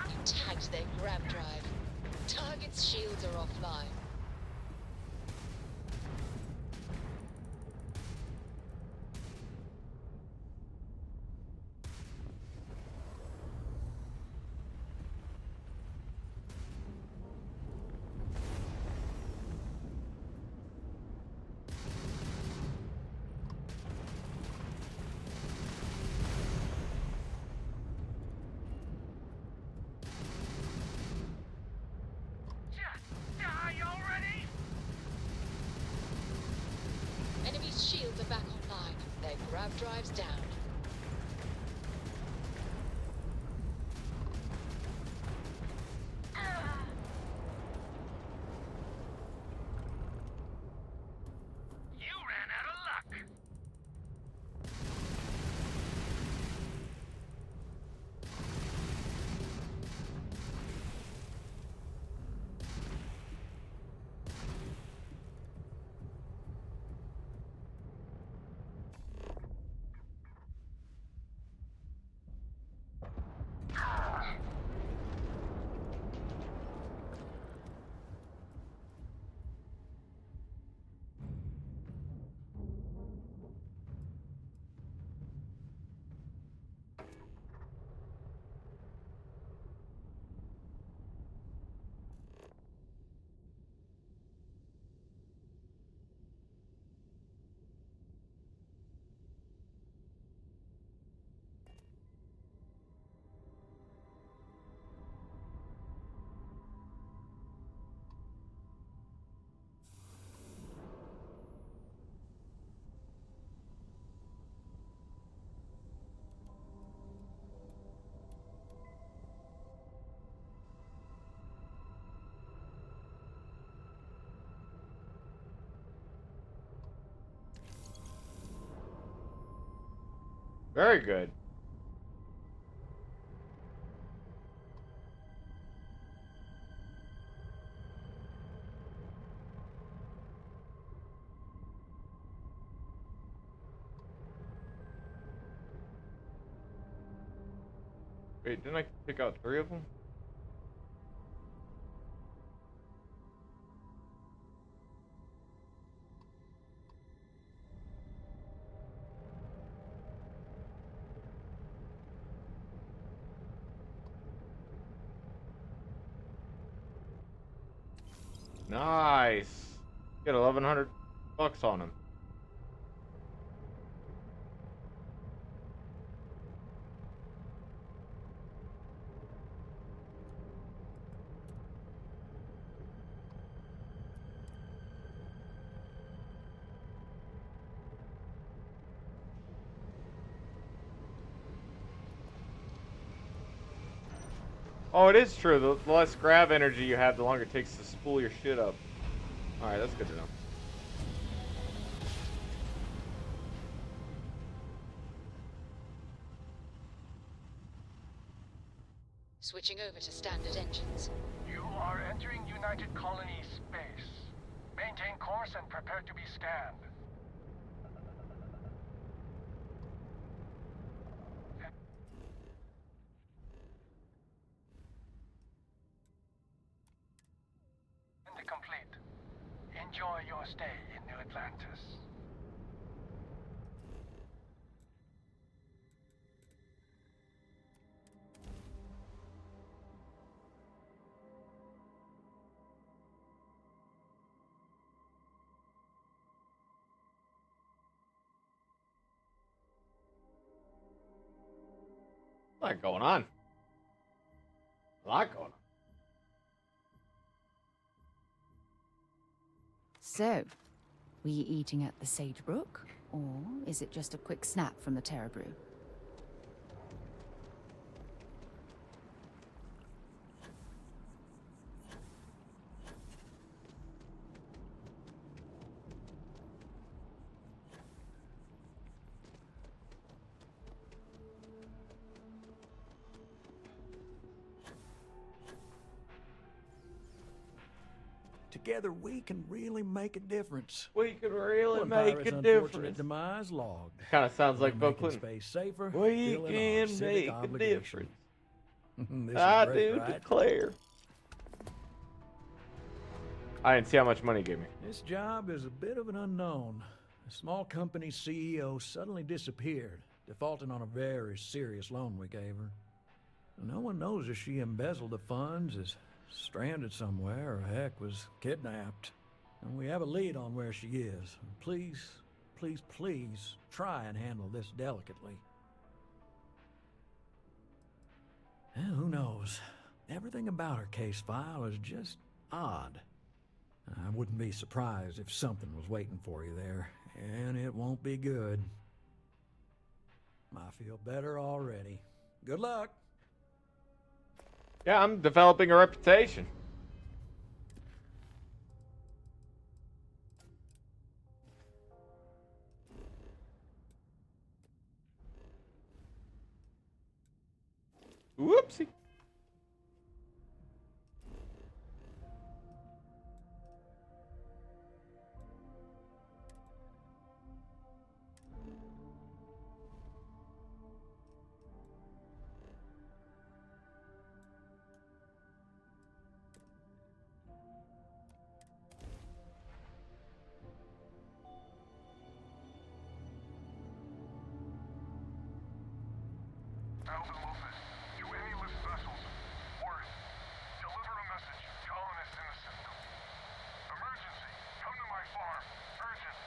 You tagged their grab drive. Target's shields are offline. Grav drives down. You ran out of luck. Very good. Wait, didn't I pick out 3 of them? Nice. Get 1,100 bucks on him. Oh, it is true. The less grav energy you have, the longer it takes to spool your shit up. Alright, that's good to know. Switching over to standard engines. You are entering United Colony space. Maintain course and prepare to be scanned. And complete. Enjoy your stay in New Atlantis. A lot going on. A lot going on. So, were you eating at the Sagebrook? Or is it just a quick snap from the Terra Brew? Together we can really make a difference. We can really One make pirate's a unfortunate difference. demise logged. Kind of sounds We're like Bill making Clinton. space safer. We filling our can civic make a obligation. difference. This is I great, do right? declare. I didn't see how much money he gave me. This job is a bit of an unknown. A small company CEO suddenly disappeared, defaulting on a very serious loan we gave her. No one knows if she embezzled the funds, is stranded somewhere, or heck, was kidnapped. And we have a lead on where she is. Please, please, please try and handle this delicately. And who knows? Everything about her case file is just odd. I wouldn't be surprised if something was waiting for you there, and it won't be good. feel better already. Good luck. Yeah, I'm developing a reputation. Whoopsie. Alpha Lopez, to any lift vessels. Word. Deliver a message. Colonists in the system. Emergency. Come to my farm. Urgent.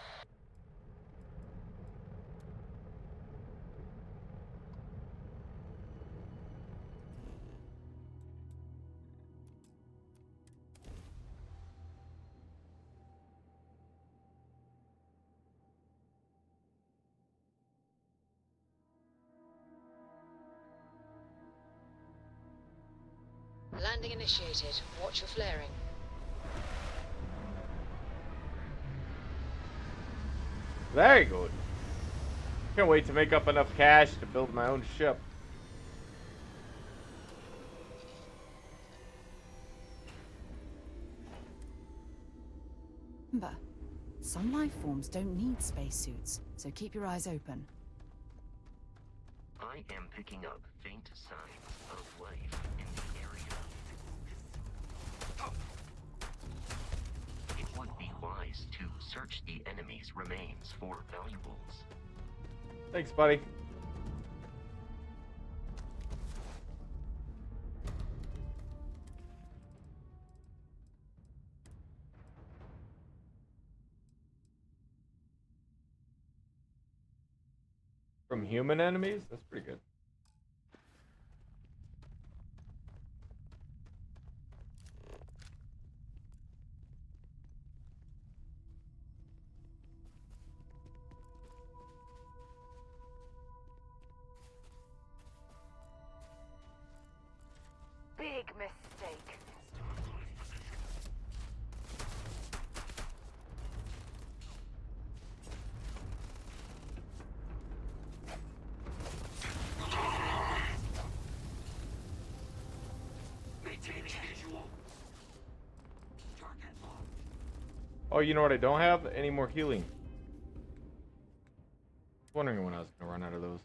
Landing initiated. Watch your flaring. Very good. Can't wait to make up enough cash to build my own ship. Remember, some life forms don't need spacesuits, so keep your eyes open. I am picking up faint signs of life in the area. It would be wise to search the enemy's remains for valuables. Thanks, buddy. From human enemies? That's pretty good. Big mistake. Oh, you know what I don't have? Any more healing. I was wondering when I was going to run out of those.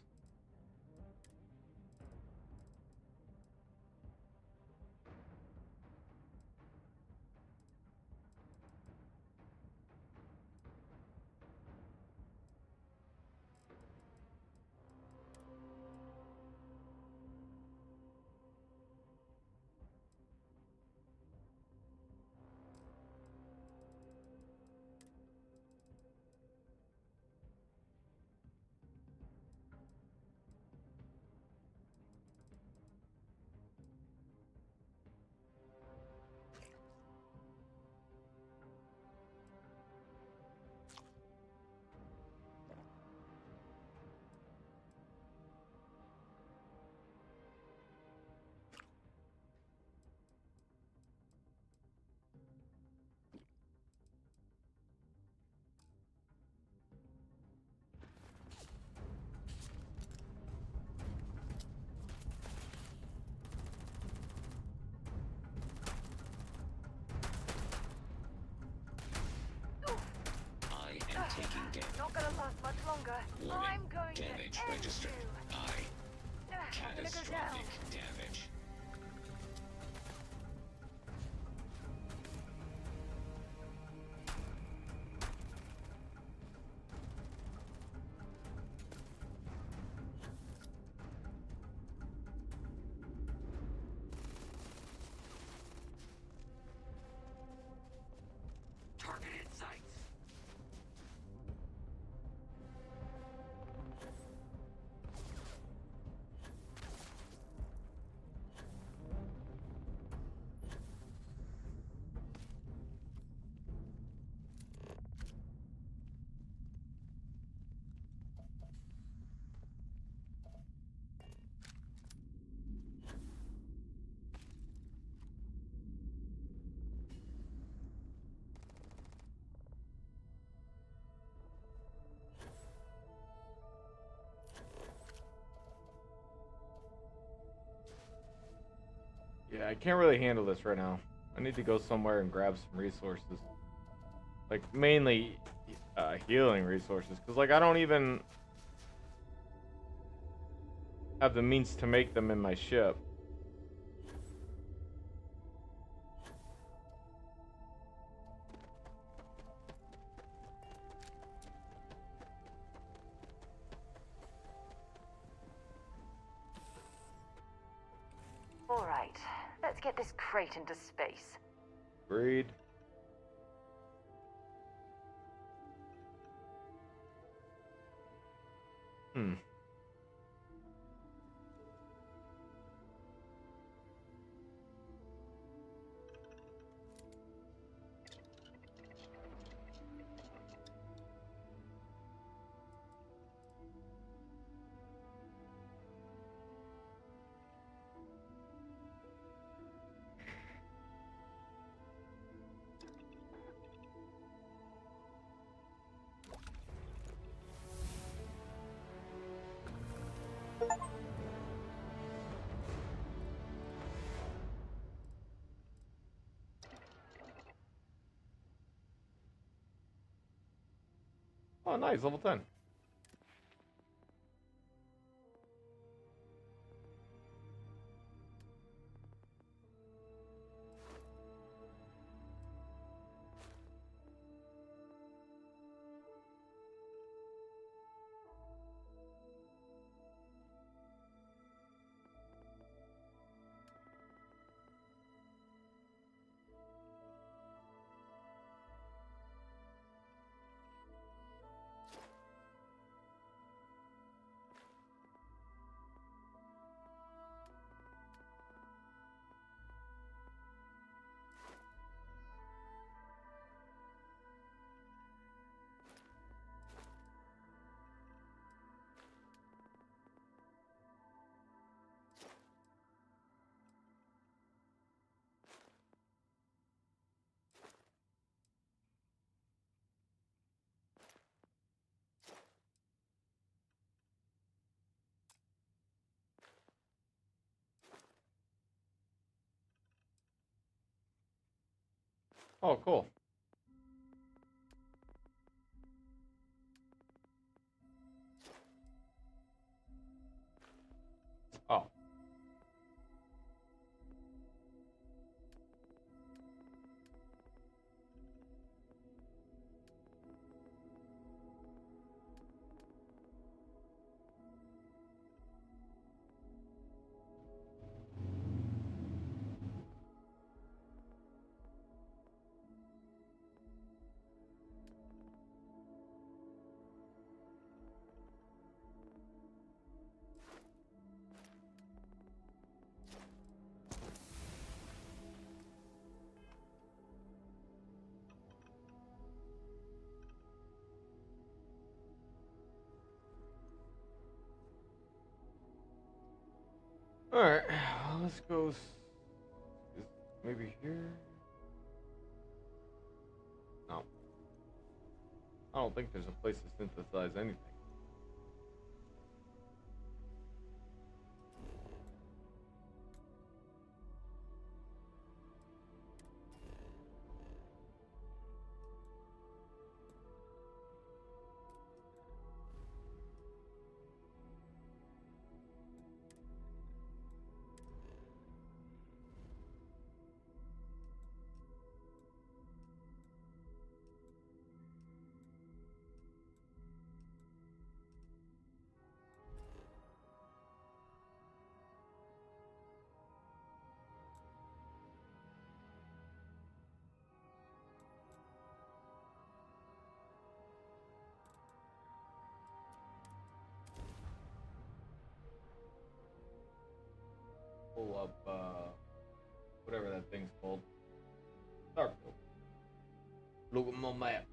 Not gonna last much longer. Warning. I'm going Damage to end registered. you. I'm gonna go down. Catastrophic damage. Targeted sights. Yeah, I can't really handle this right now. I need to go somewhere and grab some resources. Like, mainly healing resources. Because, like, I don't even have the means to make them in my ship. All right, let's get this crate into space. Agreed. Hmm. Oh, nice, level 10. Oh, cool. Oh. Alright, let's go. Maybe here? No. I don't think there's a place to synthesize anything. Pull up, whatever that thing's called. Starfield. Look at my map.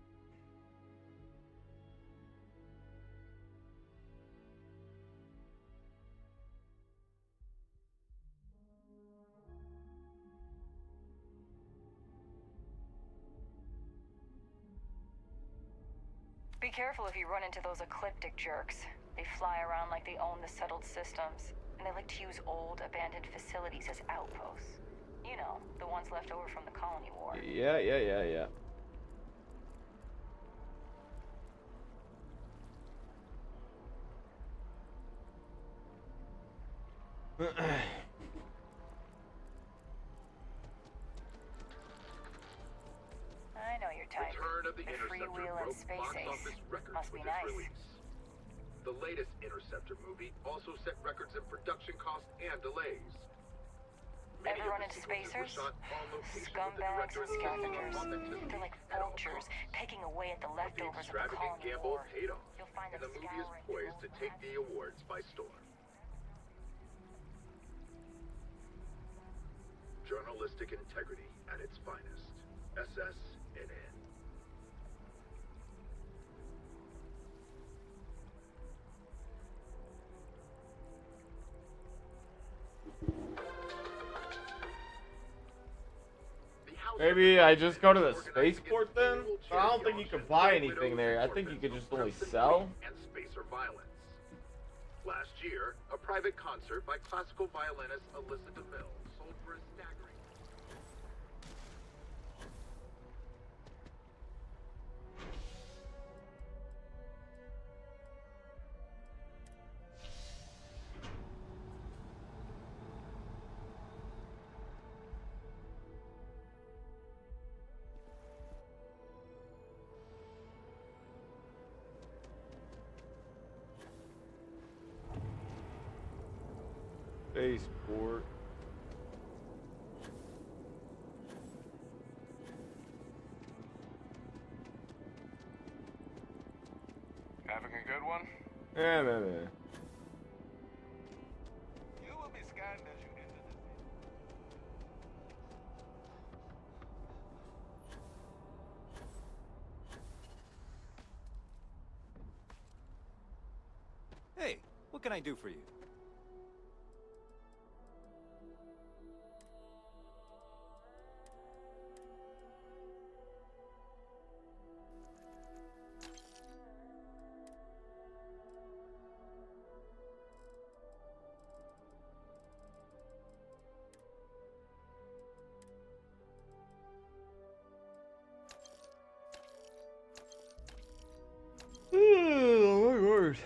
Be careful if you run into those ecliptic jerks. They fly around like they own the settled systems, and they like to use old, abandoned facilities as outposts. You know, the ones left over from the colony war. Yeah. I know your type. The freewheel and space ace. Must be nice. The latest Interceptor movie also set records in production costs and delays. Ever run into spacers? Scumbags and scavengers. They're like vultures, pecking away at the leftovers of the colony war. You'll find And them the movie is poised to take the awards by storm. Journalistic integrity at its finest. SSNN. Maybe I just go to the spaceport then? But I don't think you can buy anything there. I think you could just only sell. And spacer violence. Last year, a private concert by classical violinist Alyssa DeMille sold for a staggering. Spaceport. Having a good one? Yeah, maybe. You will be scanned as you enter the Hey, what can I do for you? Oh my word.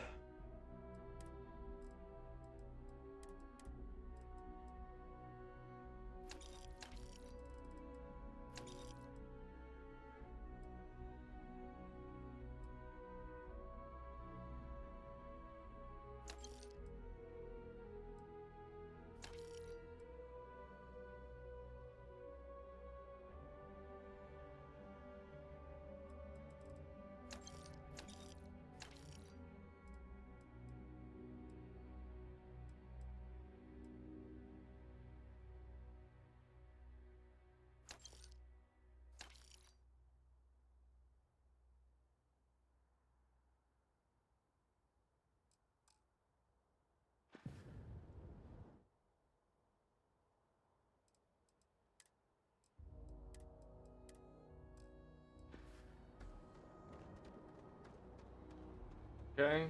Okay.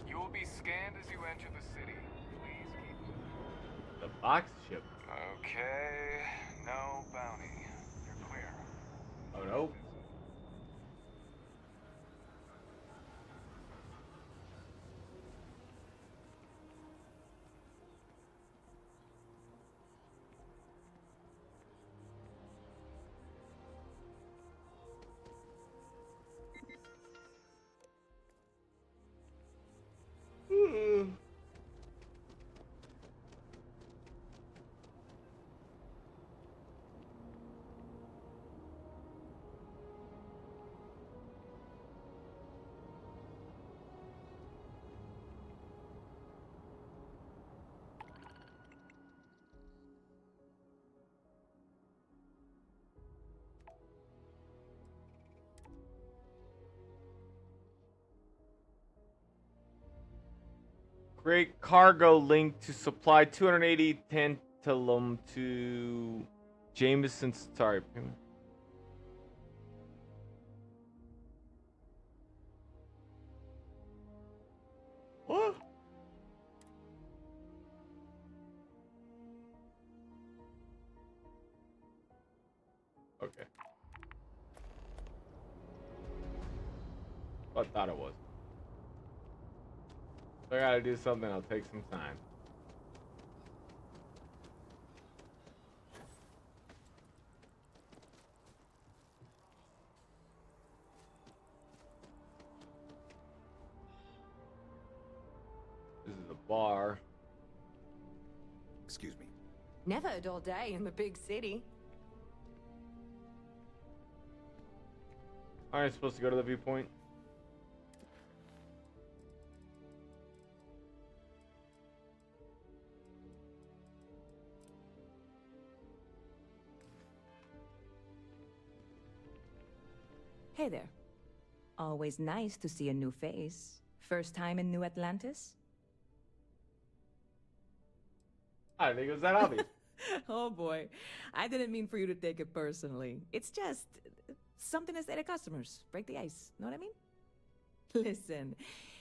You will be scanned as you enter the city. Please keep moving. The box ship. Okay, no bounty. You're clear. Oh no. Great cargo link to supply 280 tantalum to Jameson. Sorry. Okay. I thought it was. If I gotta do something, I'll take some time. This is a bar. Excuse me. Never a dull day in the big city. Aren't I supposed to go to the viewpoint? Hey there. Always nice to see a new face. First time in New Atlantis? I think it was that obvious. Oh boy. I didn't mean for you to take it personally. It's just something to say to customers. Break the ice. Know what I mean? Listen,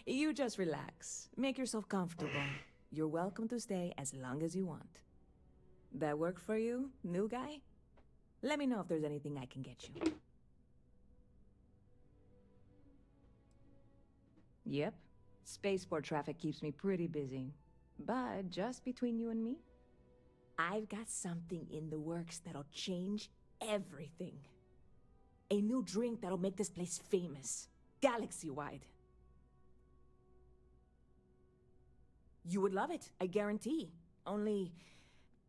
you just relax. Make yourself comfortable. You're welcome to stay as long as you want. That work for you, new guy? Let me know if there's anything I can get you. Yep. Spaceport traffic keeps me pretty busy. But just between you and me, I've got something in the works that'll change everything. A new drink that'll make this place famous. Galaxy-wide. You would love it, I guarantee. Only,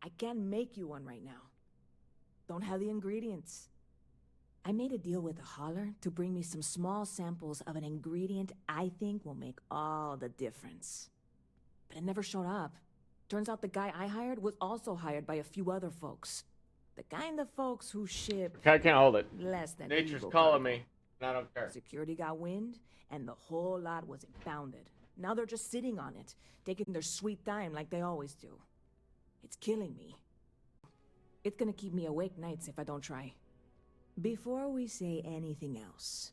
I can't make you one right now. Don't have the ingredients. I made a deal with a hauler to bring me some small samples of an ingredient I think will make all the difference. But it never showed up. Turns out the guy I hired was also hired by a few other folks. The kind of folks who ship... I can't hold it. Less than Nature's legal calling cargo. me, and I don't care. Security got wind, and the whole lot was impounded. Now they're just sitting on it, taking their sweet time like they always do. It's killing me. It's gonna keep me awake nights if I don't try. Before we say anything else,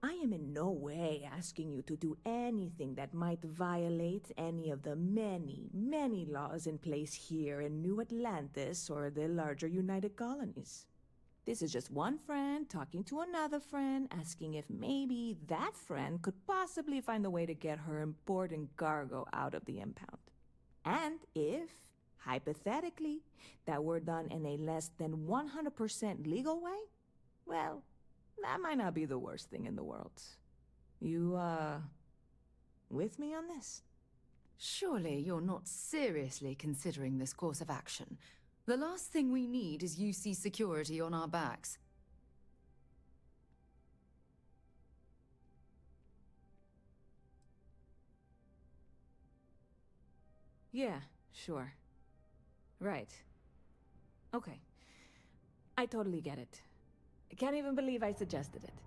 I am in no way asking you to do anything that might violate any of the many, many laws in place here in New Atlantis or the larger United Colonies. This is just one friend talking to another friend, asking if maybe that friend could possibly find a way to get her important cargo out of the impound. And if, hypothetically, that were done in a less than 100% legal way, well, that might not be the worst thing in the world. You, with me on this? Surely you're not seriously considering this course of action. The last thing we need is UC security on our backs. Yeah, sure. Right. Okay. I totally get it. I can't even believe I suggested it.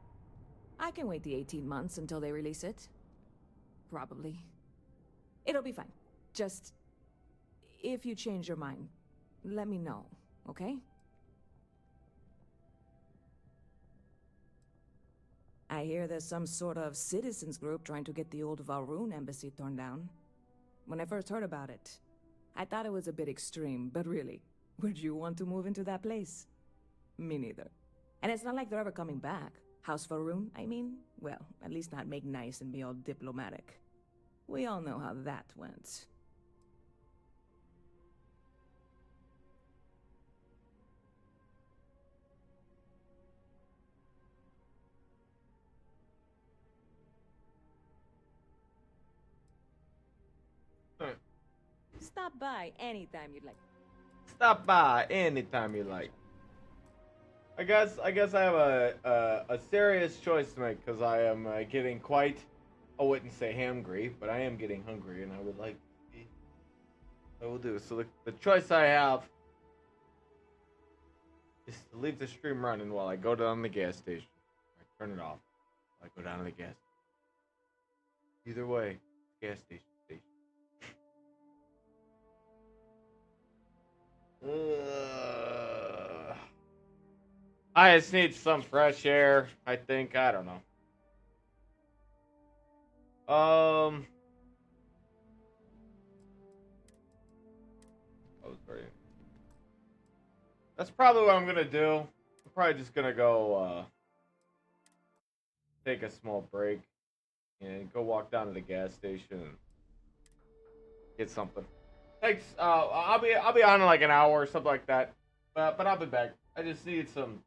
I can wait the 18 months until they release it. Probably. It'll be fine. Just... if you change your mind, let me know, okay? I hear there's some sort of citizens group trying to get the old Valroon embassy torn down. When I first heard about it, I thought it was a bit extreme, but really, would you want to move into that place? Me neither. And it's not like they're ever coming back. House Valroon, I mean? Well, at least not make nice and be all diplomatic. We all know how that went. Stop by anytime you'd like. Stop by anytime you like. I guess I have a serious choice to make because I am getting quite, I wouldn't say hangry, but I am getting hungry and I would like to eat. I will do. So the choice I have is to leave the stream running while I go down to the gas station. I turn it off. I go down to the gas. Either way, gas station. I just need some fresh air, I think. I don't know. I was ready. That's probably what I'm gonna do. I'm probably just gonna go take a small break and go walk down to the gas station and get something. Thanks. I'll be on in like an hour or something like that. But I'll be back. I just need some